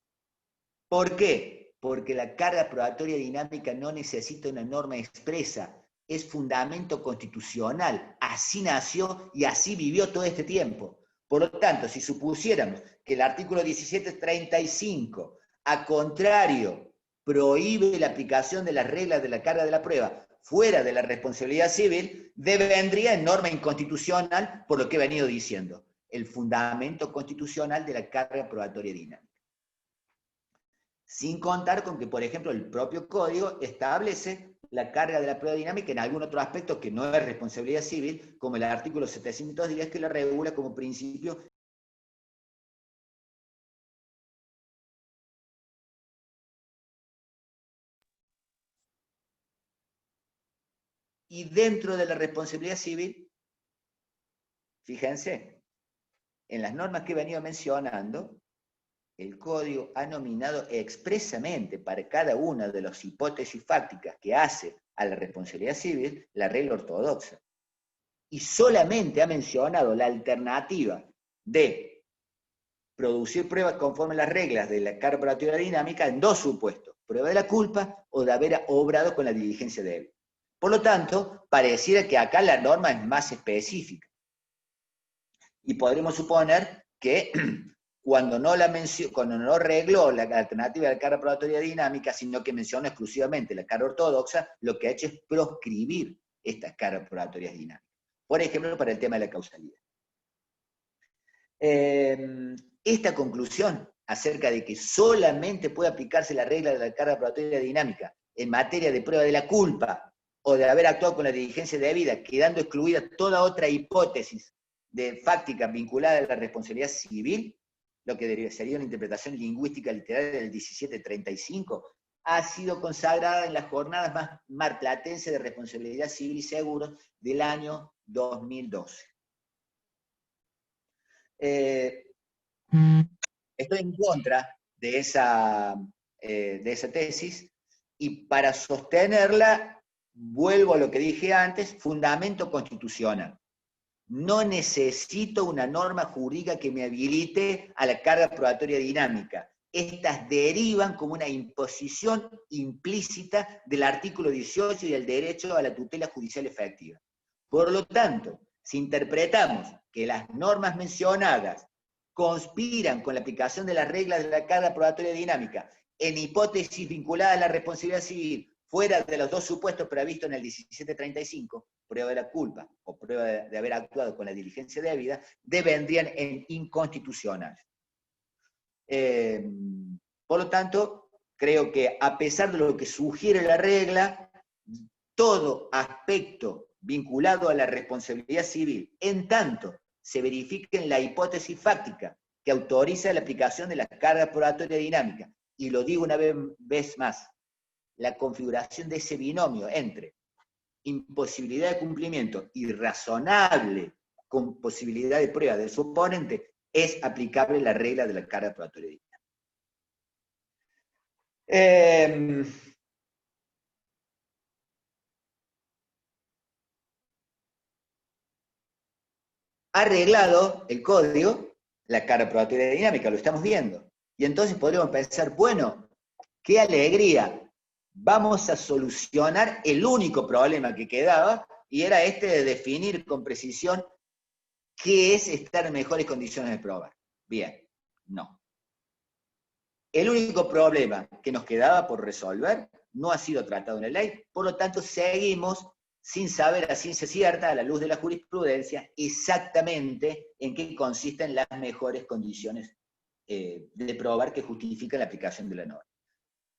¿Por qué? Porque la carga probatoria dinámica no necesita una norma expresa. Es fundamento constitucional. Así nació y así vivió todo este tiempo. Por lo tanto, si supusiéramos que el artículo 1735, a contrario, prohíbe la aplicación de las reglas de la carga de la prueba fuera de la responsabilidad civil, vendría en norma inconstitucional por lo que he venido diciendo, el fundamento constitucional de la carga probatoria dinámica. Sin contar con que, por ejemplo, el propio código establece la carga de la prueba dinámica en algún otro aspecto que no es responsabilidad civil, como el artículo 710, que la regula como principio. Y dentro de la responsabilidad civil, fíjense, en las normas que he venido mencionando, el código ha nominado expresamente para cada una de las hipótesis fácticas que hace a la responsabilidad civil la regla ortodoxa. Y solamente ha mencionado la alternativa de producir pruebas conforme a las reglas de la carga probatoria dinámica en dos supuestos: prueba de la culpa o de haber obrado con la diligencia debida. Por lo tanto, pareciera que acá la norma es más específica. Y podremos suponer que cuando no regló la alternativa de la carga probatoria dinámica, sino que mencionó exclusivamente la carga ortodoxa, lo que ha hecho es proscribir estas cargas probatorias dinámicas. Por ejemplo, para el tema de la causalidad. Esta conclusión acerca de que solamente puede aplicarse la regla de la carga probatoria dinámica en materia de prueba de la culpa o de haber actuado con la diligencia debida, quedando excluida toda otra hipótesis de fáctica vinculada a la responsabilidad civil, lo que sería una interpretación lingüística literaria del 1735, ha sido consagrada en las jornadas más marplatenses de responsabilidad civil y seguros del año 2012. Estoy en contra de esa tesis, y para sostenerla vuelvo a lo que dije antes: fundamento constitucional. No necesito una norma jurídica que me habilite a la carga probatoria dinámica. Estas derivan como una imposición implícita del artículo 18 y el derecho a la tutela judicial efectiva. Por lo tanto, Si interpretamos que las normas mencionadas conspiran con la aplicación de las reglas de la carga probatoria dinámica en hipótesis vinculadas a la responsabilidad civil fuera de los dos supuestos previstos en el 1735, prueba de la culpa o prueba de haber actuado con la diligencia debida, devendrían en inconstitucionales. Por lo tanto, creo que a pesar de lo que sugiere la regla, todo aspecto vinculado a la responsabilidad civil, en tanto se verifique en la hipótesis fáctica que autoriza la aplicación de la carga probatoria dinámica, y lo digo una vez más, la configuración de ese binomio entre imposibilidad de cumplimiento y razonable con posibilidad de prueba del suponente, es aplicable la regla de la carga probatoria dinámica. Arreglado el código, la carga probatoria dinámica, lo estamos viendo. Y entonces podríamos pensar, bueno, qué alegría, vamos a solucionar el único problema que quedaba, y era este de definir con precisión qué es estar en mejores condiciones de probar. Bien, no. El único problema que nos quedaba por resolver no ha sido tratado en la ley, por lo tanto seguimos sin saber a ciencia cierta, a la luz de la jurisprudencia, exactamente en qué consisten las mejores condiciones de probar que justifican la aplicación de la norma.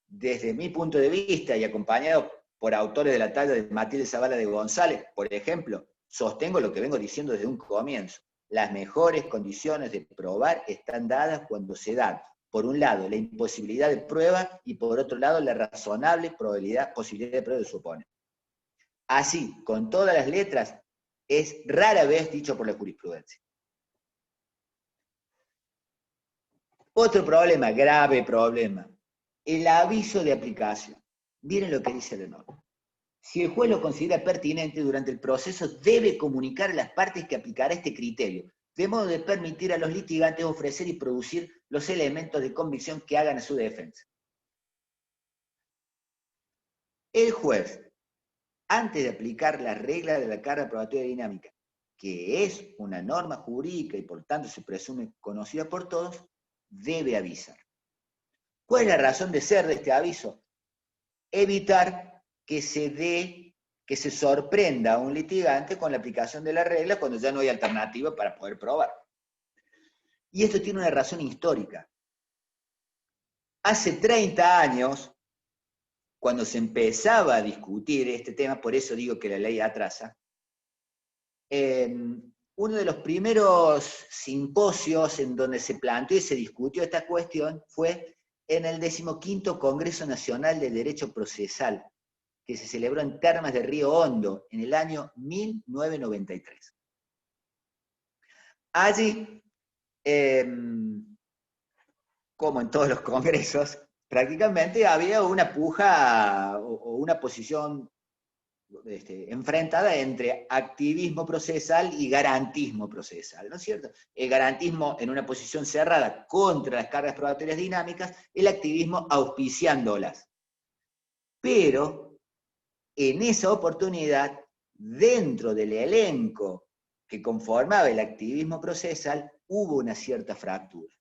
Desde mi punto de vista, y acompañado por autores de la talla de Matilde Zavala de González, por ejemplo, sostengo lo que vengo diciendo desde un comienzo. Las mejores condiciones de probar están dadas cuando se dan, por un lado, la imposibilidad de prueba, y por otro lado, la razonable posibilidad de prueba del suponente. Así, con todas las letras, es rara vez dicho por la jurisprudencia. Otro problema, grave problema, el aviso de aplicación. Miren lo que dice la norma. Si el juez lo considera pertinente durante el proceso, debe comunicar a las partes que aplicará este criterio, de modo de permitir a los litigantes ofrecer y producir los elementos de convicción que hagan a su defensa. El juez, antes de aplicar la regla de la carga probatoria dinámica, que es una norma jurídica y por tanto se presume conocida por todos, debe avisar. ¿Cuál es la razón de ser de este aviso? Evitar que se sorprenda a un litigante con la aplicación de la regla cuando ya no hay alternativa para poder probar. Y esto tiene una razón histórica. Hace 30 años, cuando se empezaba a discutir este tema, por eso digo que la ley atrasa, uno de los primeros simposios en donde se planteó y se discutió esta cuestión fue en el 15º Congreso Nacional de Derecho Procesal, que se celebró en Termas de Río Hondo en el año 1993. Allí, como en todos los congresos, prácticamente había una puja o una posición enfrentada entre activismo procesal y garantismo procesal, ¿no es cierto? El garantismo en una posición cerrada contra las cargas probatorias dinámicas, el activismo auspiciándolas. Pero, en esa oportunidad, dentro del elenco que conformaba el activismo procesal, hubo una cierta fractura.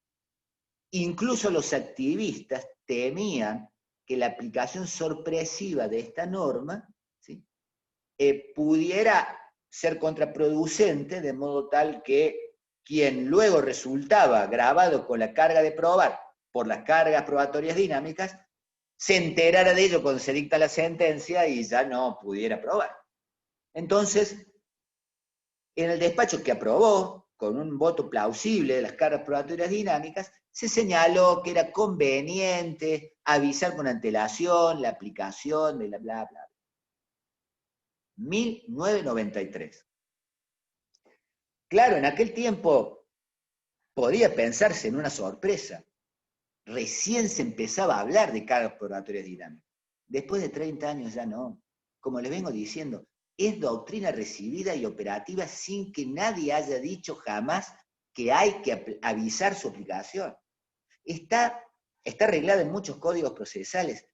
Incluso los activistas temían que la aplicación sorpresiva de esta norma, ¿sí?, pudiera ser contraproducente, de modo tal que quien luego resultaba grabado con la carga de probar por las cargas probatorias dinámicas, se enterara de ello cuando se dicta la sentencia y ya no pudiera probar. Entonces, en el despacho que aprobó, con un voto plausible de las cargas probatorias dinámicas, se señaló que era conveniente avisar con antelación la aplicación de la bla, bla, bla. 1993. Claro, en aquel tiempo podía pensarse en una sorpresa. Recién se empezaba a hablar de cargas probatorias dinámicas. Después de 30 años ya no. Como les vengo diciendo, es doctrina recibida y operativa sin que nadie haya dicho jamás que hay que avisar su aplicación. Está arreglada en muchos códigos procesales.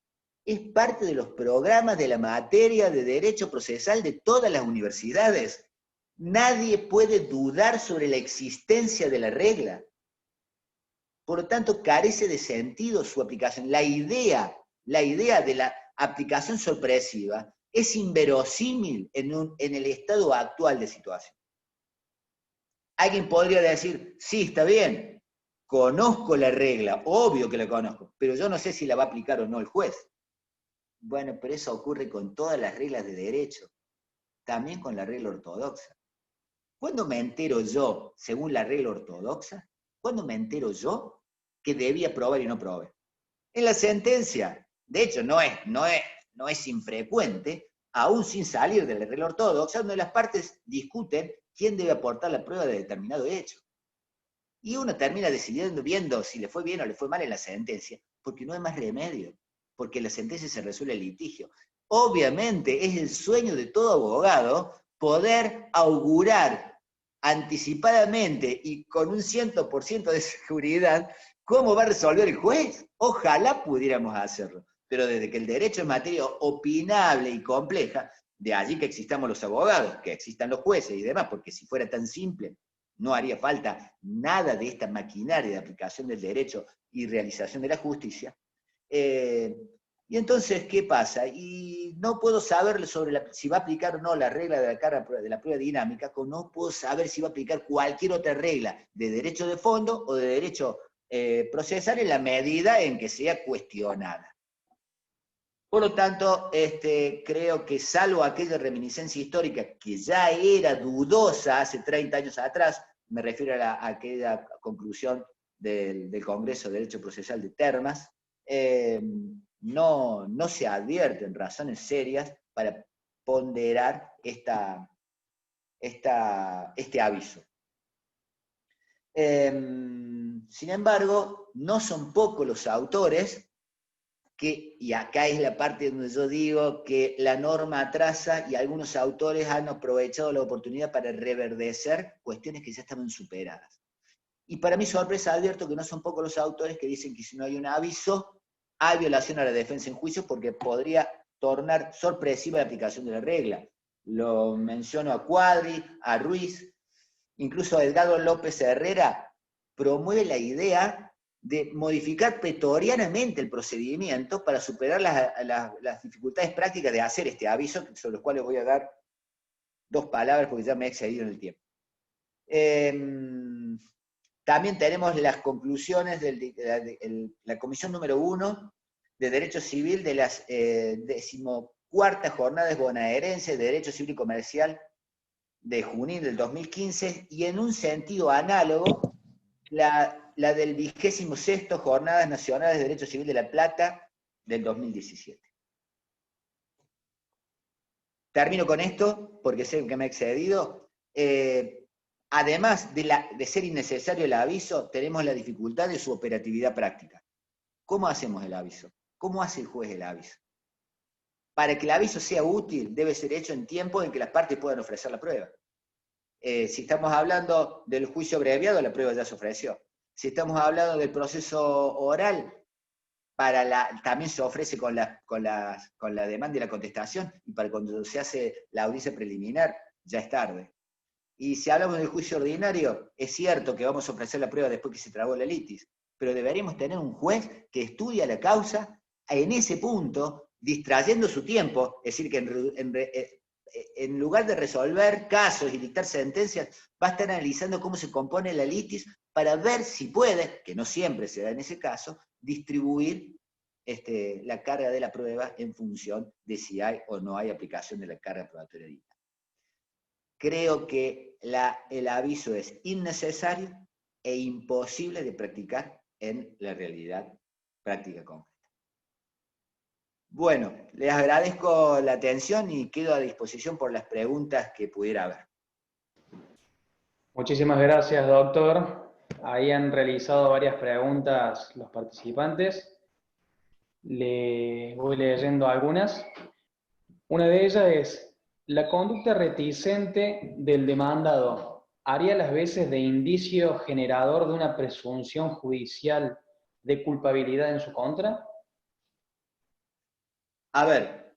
Es parte de los programas de la materia de derecho procesal de todas las universidades. Nadie puede dudar sobre la existencia de la regla. Por lo tanto, carece de sentido su aplicación. La idea de la aplicación sorpresiva es inverosímil en el estado actual de situación. Alguien podría decir, sí, está bien, conozco la regla, obvio que la conozco, pero yo no sé si la va a aplicar o no el juez. Bueno, pero eso ocurre con todas las reglas de derecho, también con la regla ortodoxa. ¿Cuándo me entero yo, según la regla ortodoxa, cuándo me entero yo que debía probar y no probé? En la sentencia. De hecho, no es infrecuente, aún sin salir de la regla ortodoxa, donde las partes discuten quién debe aportar la prueba de determinado hecho. Y uno termina decidiendo, viendo si le fue bien o le fue mal en la sentencia, porque no hay más remedio, porque en la sentencia se resuelve el litigio. Obviamente es el sueño de todo abogado poder augurar anticipadamente y con un 100% de seguridad cómo va a resolver el juez. Ojalá pudiéramos hacerlo, pero desde que el derecho es materia opinable y compleja, de allí que existamos los abogados, que existan los jueces y demás, porque si fuera tan simple, no haría falta nada de esta maquinaria de aplicación del derecho y realización de la justicia. Y entonces, ¿qué pasa? Y no puedo saber sobre si va a aplicar o no la regla de la prueba dinámica, como no puedo saber si va a aplicar cualquier otra regla de derecho de fondo o de derecho procesal en la medida en que sea cuestionada. Por lo tanto, creo que salvo aquella reminiscencia histórica que ya era dudosa hace 30 años atrás, me refiero a aquella conclusión del Congreso de Derecho Procesal de Termas, no se advierten razones serias para ponderar este aviso. Sin embargo, no son pocos los autores y acá es la parte donde yo digo que la norma atrasa y algunos autores han aprovechado la oportunidad para reverdecer cuestiones que ya estaban superadas. Y para mi sorpresa advierto que no son pocos los autores que dicen que si no hay un aviso, hay violación a la defensa en juicio porque podría tornar sorpresiva la aplicación de la regla. Lo menciono a Cuadri, a Ruiz, incluso a Edgardo López Herrera, promueve la idea de modificar pretorianamente el procedimiento para superar las dificultades prácticas de hacer este aviso, sobre los cuales voy a dar 2 palabras porque ya me he excedido en el tiempo. También tenemos las conclusiones de la Comisión número 1 de Derecho Civil de las 14ª Jornadas Bonaerenses de Derecho Civil y Comercial de junio del 2015, y en un sentido análogo, la del 26º Jornadas Nacionales de Derecho Civil de La Plata del 2017. Termino con esto, porque sé que me he excedido. Además de ser innecesario el aviso, tenemos la dificultad de su operatividad práctica. ¿Cómo hacemos el aviso? ¿Cómo hace el juez el aviso? Para que el aviso sea útil, debe ser hecho en tiempo en que las partes puedan ofrecer la prueba. Si estamos hablando del juicio abreviado, la prueba ya se ofreció. Si estamos hablando del proceso oral, también se ofrece con la demanda y la contestación, y para cuando se hace la audiencia preliminar, ya es tarde. Y si hablamos del juicio ordinario, es cierto que vamos a ofrecer la prueba después que se trabó la litis, pero deberíamos tener un juez que estudia la causa en ese punto, distrayendo su tiempo, es decir, que en lugar de resolver casos y dictar sentencias, va a estar analizando cómo se compone la litis para ver si puede, que no siempre se da en ese caso, distribuir la carga de la prueba en función de si hay o no hay aplicación de la carga probatoria dinámica. Creo que el aviso es innecesario e imposible de practicar en la realidad práctica concreta. Bueno, les agradezco la atención y quedo a disposición por las preguntas que pudiera haber. Muchísimas gracias, doctor. Ahí han realizado varias preguntas los participantes. Les voy leyendo algunas. Una de ellas es: ¿la conducta reticente del demandado haría las veces de indicio generador de una presunción judicial de culpabilidad en su contra? A ver,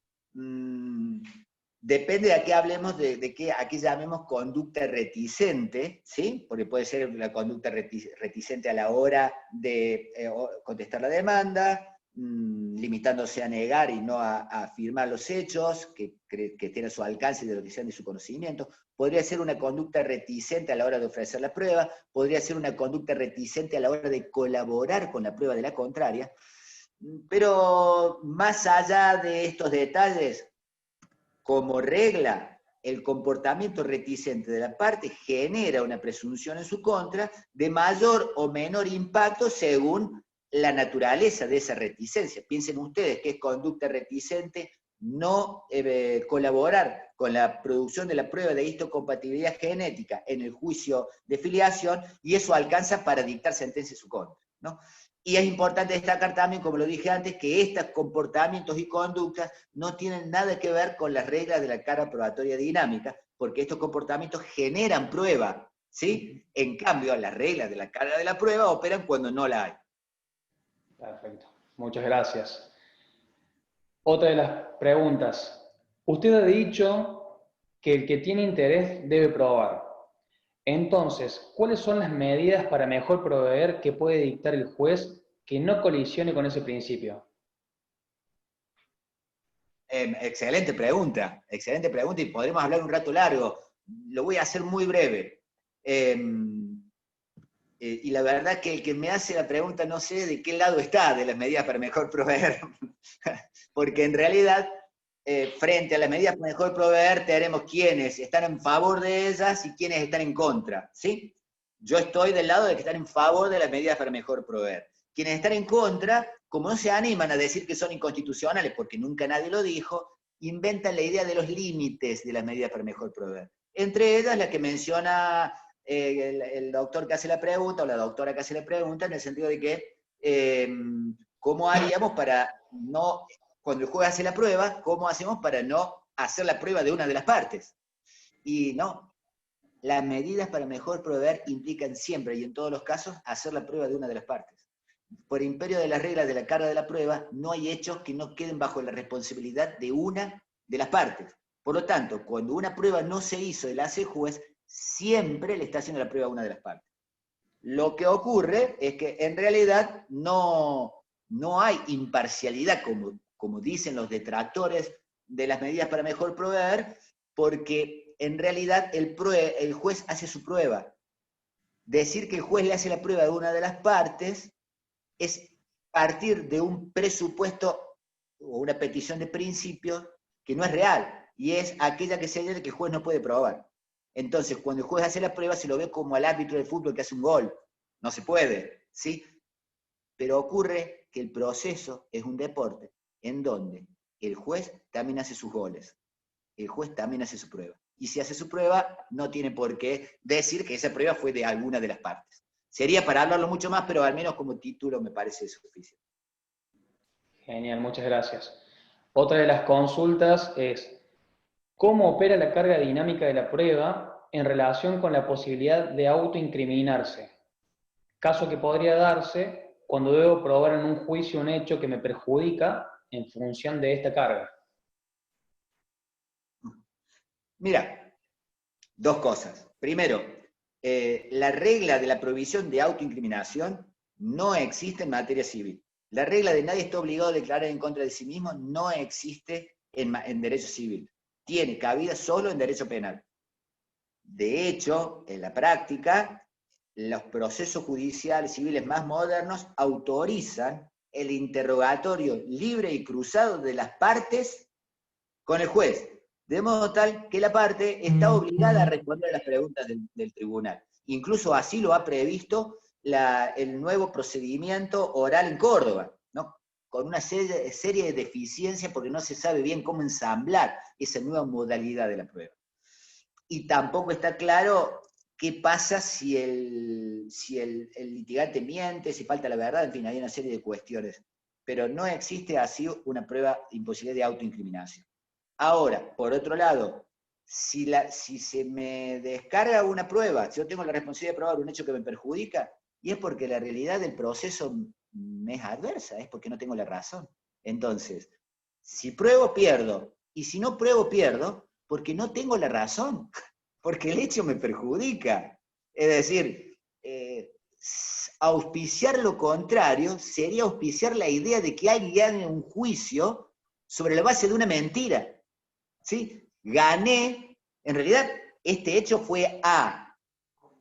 Depende de a qué hablemos, a qué llamemos conducta reticente, ¿sí? Porque puede ser la conducta reticente a la hora de contestar la demanda, limitándose a negar y no a afirmar los hechos que tienen su alcance y de lo que sean de su conocimiento. Podría ser una conducta reticente a la hora de ofrecer la prueba, podría ser una conducta reticente a la hora de colaborar con la prueba de la contraria, pero más allá de estos detalles, como regla, el comportamiento reticente de la parte genera una presunción en su contra de mayor o menor impacto según la naturaleza de esa reticencia. Piensen ustedes que es conducta reticente no colaborar con la producción de la prueba de histocompatibilidad genética en el juicio de filiación, y eso alcanza para dictar sentencia en su contra, ¿no? Y es importante destacar también, como lo dije antes, que estos comportamientos y conductas no tienen nada que ver con las reglas de la carga probatoria dinámica, porque estos comportamientos generan prueba, ¿sí? En cambio, las reglas de la carga de la prueba operan cuando no la hay. Perfecto, muchas gracias. Otra de las preguntas. Usted ha dicho que el que tiene interés debe probar. Entonces, ¿cuáles son las medidas para mejor proveer que puede dictar el juez que no colisione con ese principio? Excelente pregunta y podremos hablar un rato largo. Lo voy a hacer muy breve. Y la verdad que el que me hace la pregunta no sé de qué lado está de las medidas para mejor proveer, porque en realidad, frente a las medidas para mejor proveer, tenemos quienes están en favor de ellas y quienes están en contra, ¿sí? Yo estoy del lado de que están en favor de las medidas para mejor proveer. Quienes están en contra, como no se animan a decir que son inconstitucionales, porque nunca nadie lo dijo, inventan la idea de los límites de las medidas para mejor proveer. Entre ellas, la que menciona el doctor que hace la pregunta, o la doctora que hace la pregunta, en el sentido de que, ¿cómo haríamos para no, cuando el juez hace la prueba, cómo hacemos para no hacer la prueba de una de las partes? Y no, las medidas para mejor proveer implican siempre, y en todos los casos, hacer la prueba de una de las partes. Por imperio de las reglas de la carga de la prueba, no hay hechos que no queden bajo la responsabilidad de una de las partes. Por lo tanto, cuando una prueba no se hizo y la hace el juez, siempre le está haciendo la prueba a una de las partes. Lo que ocurre es que en realidad no hay imparcialidad, como dicen los detractores de las medidas para mejor proveer, porque en realidad el juez hace su prueba. Decir que el juez le hace la prueba de una de las partes es partir de un presupuesto o una petición de principio que no es real, y es aquella que señala que el juez no puede probar. Entonces, cuando el juez hace la prueba, se lo ve como al árbitro de fútbol que hace un gol. No se puede, ¿sí? Pero ocurre que el proceso es un deporte en donde el juez también hace sus goles, el juez también hace su prueba. Y si hace su prueba, no tiene por qué decir que esa prueba fue de alguna de las partes. Sería para hablarlo mucho más, pero al menos como título me parece suficiente. Genial, muchas gracias. Otra de las consultas es, ¿cómo opera la carga dinámica de la prueba en relación con la posibilidad de autoincriminarse? Caso que podría darse cuando debo probar en un juicio un hecho que me perjudica en función de esta carga. Mira, dos cosas. Primero, la regla de la prohibición de autoincriminación no existe en materia civil. La regla de nadie está obligado a declarar en contra de sí mismo no existe en derecho civil. Tiene cabida solo en derecho penal. De hecho, en la práctica, los procesos judiciales civiles más modernos autorizan el interrogatorio libre y cruzado de las partes con el juez, de modo tal que la parte está obligada a responder a las preguntas del tribunal. Incluso así lo ha previsto el nuevo procedimiento oral en Córdoba, ¿no? Con una serie de deficiencias porque no se sabe bien cómo ensamblar esa nueva modalidad de la prueba. Y tampoco está claro qué pasa si el litigante miente, si falta la verdad, en fin, hay una serie de cuestiones. Pero no existe así una prueba de imposibilidad de autoincriminación. Ahora, por otro lado, si se me descarga una prueba, si yo tengo la responsabilidad de probar un hecho que me perjudica, y es porque la realidad del proceso me es adversa, es porque no tengo la razón. Entonces, si pruebo, pierdo, y si no pruebo, pierdo, Porque no tengo la razón, porque el hecho me perjudica. Es decir, auspiciar lo contrario sería auspiciar la idea de que alguien gane un juicio sobre la base de una mentira. ¿Sí? Gané, en realidad este hecho fue A,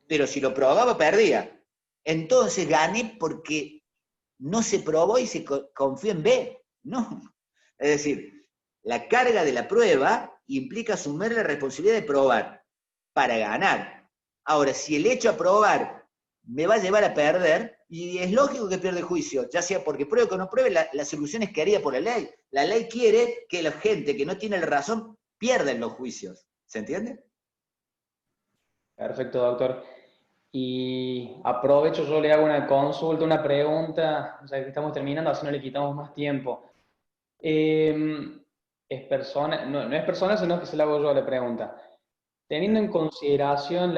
pero si lo probaba perdía. Entonces gané porque no se probó y se confió en B. No. Es decir, la carga de la prueba implica asumir la responsabilidad de probar para ganar. Ahora, si el hecho a probar me va a llevar a perder, y es lógico que pierda el juicio, ya sea porque pruebe o no pruebe, la solución es querida por la ley. La ley quiere que la gente que no tiene la razón pierda en los juicios. ¿Se entiende? Perfecto, doctor. Y aprovecho, yo le hago una consulta, una pregunta, ya que estamos terminando, así no le quitamos más tiempo. Es persona, no es persona, sino que se la hago yo la pregunta. Teniendo en consideración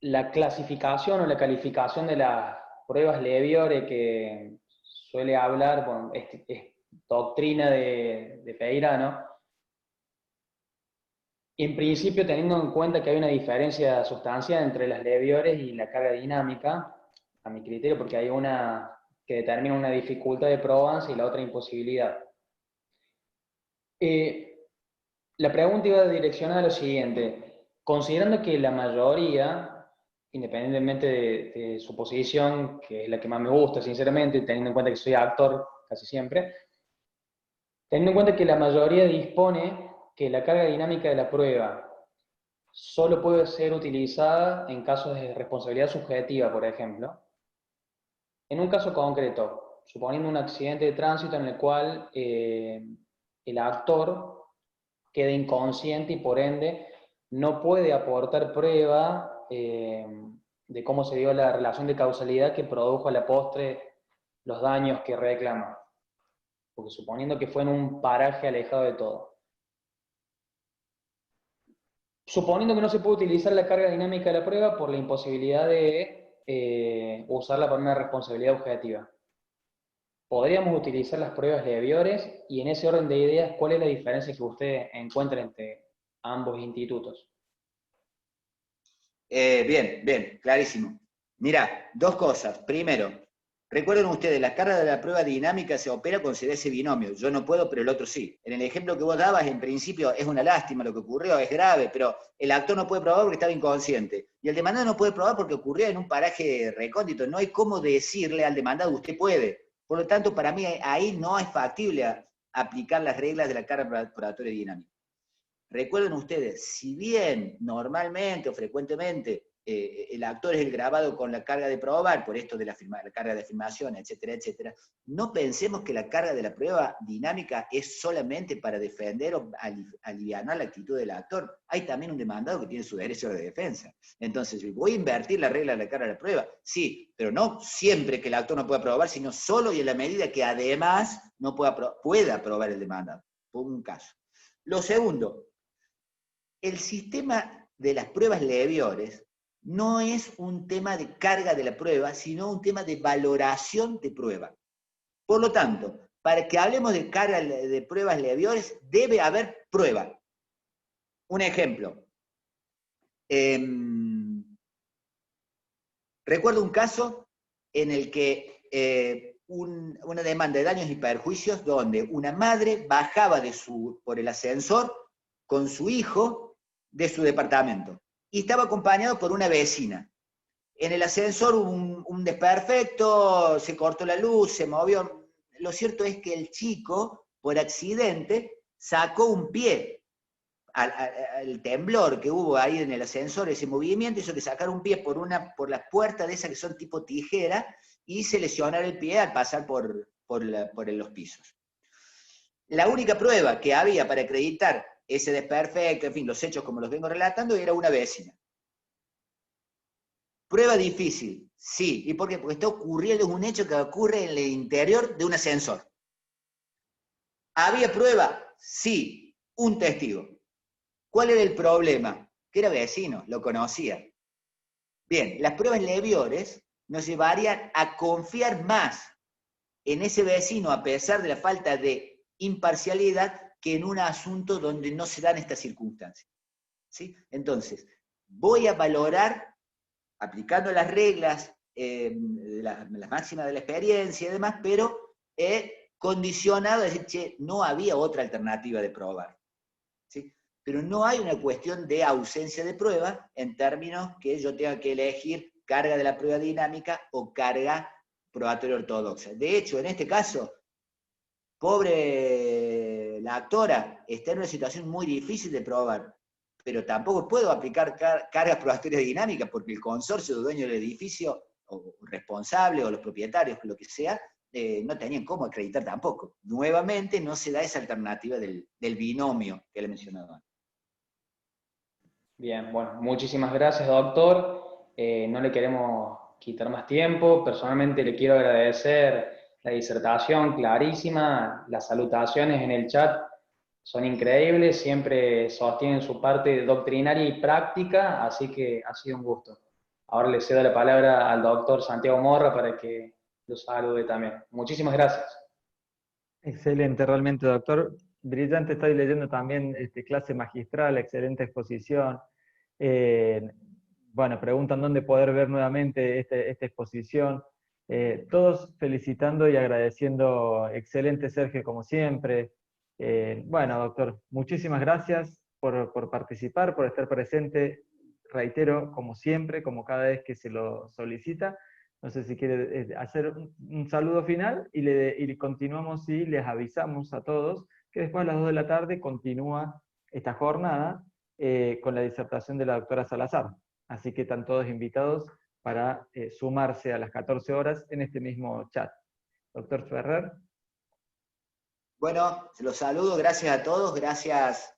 la clasificación o la calificación de las pruebas Leviore que suele hablar, bueno, es doctrina de Pereira, ¿no? En principio, teniendo en cuenta que hay una diferencia sustancial entre las Leviores y la carga dinámica, a mi criterio, porque hay una que determina una dificultad de probancia y la otra imposibilidad. La pregunta iba direccionada a lo siguiente. Considerando que la mayoría, independientemente de su posición, que es la que más me gusta, sinceramente, teniendo en cuenta que soy actor casi siempre, teniendo en cuenta que la mayoría dispone que la carga dinámica de la prueba solo puede ser utilizada en casos de responsabilidad subjetiva, por ejemplo. En un caso concreto, suponiendo un accidente de tránsito en el cual el actor queda inconsciente y por ende no puede aportar prueba de cómo se dio la relación de causalidad que produjo a la postre los daños que reclama. Porque suponiendo que fue en un paraje alejado de todo. Suponiendo que no se puede utilizar la carga dinámica de la prueba por la imposibilidad de usarla para una responsabilidad objetiva. Podríamos utilizar las pruebas Leviores y en ese orden de ideas, ¿cuál es la diferencia que usted encuentra entre ambos institutos? Bien, clarísimo. Mira, dos cosas. Primero, recuerden ustedes, la carga de la prueba dinámica se opera con ese binomio. Yo no puedo, pero el otro sí. En el ejemplo que vos dabas, en principio es una lástima lo que ocurrió, es grave, pero el actor no puede probar porque estaba inconsciente. Y el demandado no puede probar porque ocurrió en un paraje recóndito. No hay cómo decirle al demandado, usted puede. Por lo tanto, para mí ahí no es factible aplicar las reglas de la carga probatoria dinámica. Recuerden ustedes, si bien normalmente o frecuentemente el actor es el grabado con la carga de probar, por esto de la carga de afirmación, etcétera, etcétera, no pensemos que la carga de la prueba dinámica es solamente para defender o aliviar la actitud del actor. Hay también un demandado que tiene su derecho de defensa. Entonces, ¿voy a invertir la regla de la carga de la prueba? Sí, pero no siempre que el actor no pueda probar, sino solo y en la medida que además no pueda probar el demandado. Por un caso. Lo segundo, el sistema de las pruebas Leviores no es un tema de carga de la prueba, sino un tema de valoración de prueba. Por lo tanto, para que hablemos de carga de pruebas Leviores, debe haber prueba. Un ejemplo. Recuerdo un caso en el que una demanda de daños y perjuicios donde una madre bajaba por el ascensor con su hijo de su departamento y estaba acompañado por una vecina. En el ascensor hubo un desperfecto, se cortó la luz, se movió. Lo cierto es que el chico, por accidente, sacó un pie. El temblor que hubo ahí en el ascensor, ese movimiento hizo que sacara un pie por las puertas de esas que son tipo tijera y se lesionara el pie al pasar por los pisos. La única prueba que había para acreditar ese desperfecto, en fin, los hechos como los vengo relatando, era una vecina. Prueba difícil, sí. ¿Y por qué? Porque está ocurriendo un hecho que ocurre en el interior de un ascensor. ¿Había prueba? Sí. Un testigo. ¿Cuál era el problema? Que era vecino, lo conocía. Bien, las pruebas Leviores nos llevarían a confiar más en ese vecino a pesar de la falta de imparcialidad que en un asunto donde no se dan estas circunstancias. ¿Sí? Entonces, voy a valorar, aplicando las reglas, las máximas de la experiencia y demás, pero condicionado a decir, che, no había otra alternativa de probar. ¿Sí? Pero no hay una cuestión de ausencia de prueba en términos que yo tenga que elegir carga de la prueba dinámica o carga probatoria ortodoxa. De hecho, en este caso, pobre la actora, está en una situación muy difícil de probar, pero tampoco puedo aplicar cargas probatorias dinámicas porque el consorcio de dueños del edificio, o responsable, o los propietarios, lo que sea, no tenían cómo acreditar tampoco. Nuevamente no se da esa alternativa del binomio que le he mencionado antes. Bien, bueno, muchísimas gracias, doctor. No le queremos quitar más tiempo. Personalmente le quiero agradecer la disertación clarísima, las salutaciones en el chat son increíbles, siempre sostienen su parte doctrinaria y práctica, así que ha sido un gusto. Ahora le cedo la palabra al doctor Santiago Morra para que lo salude también. Muchísimas gracias. Excelente, realmente, doctor. Brillante, estoy leyendo también clase magistral, excelente exposición. Bueno, preguntan dónde poder ver nuevamente esta exposición. Todos felicitando y agradeciendo. Excelente, Sergio, como siempre. Bueno, doctor, muchísimas gracias por participar, por estar presente. Reitero, como siempre, como cada vez que se lo solicita. No sé si quiere hacer un saludo final y continuamos y les avisamos a todos que después a las 2 de la tarde continúa esta jornada con la disertación de la doctora Salazar. Así que están todos invitados para sumarse a las 14 horas en este mismo chat. Doctor Ferrer. Bueno, los saludo, gracias a todos, gracias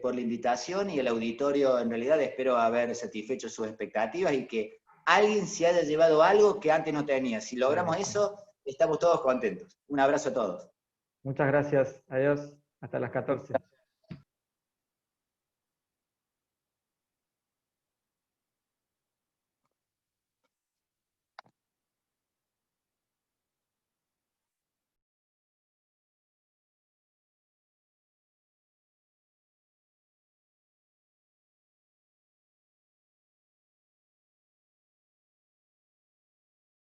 por la invitación y el auditorio, en realidad espero haber satisfecho sus expectativas y que alguien se haya llevado algo que antes no tenía. Si logramos eso, estamos todos contentos. Un abrazo a todos. Muchas gracias. Adiós. Hasta las 14.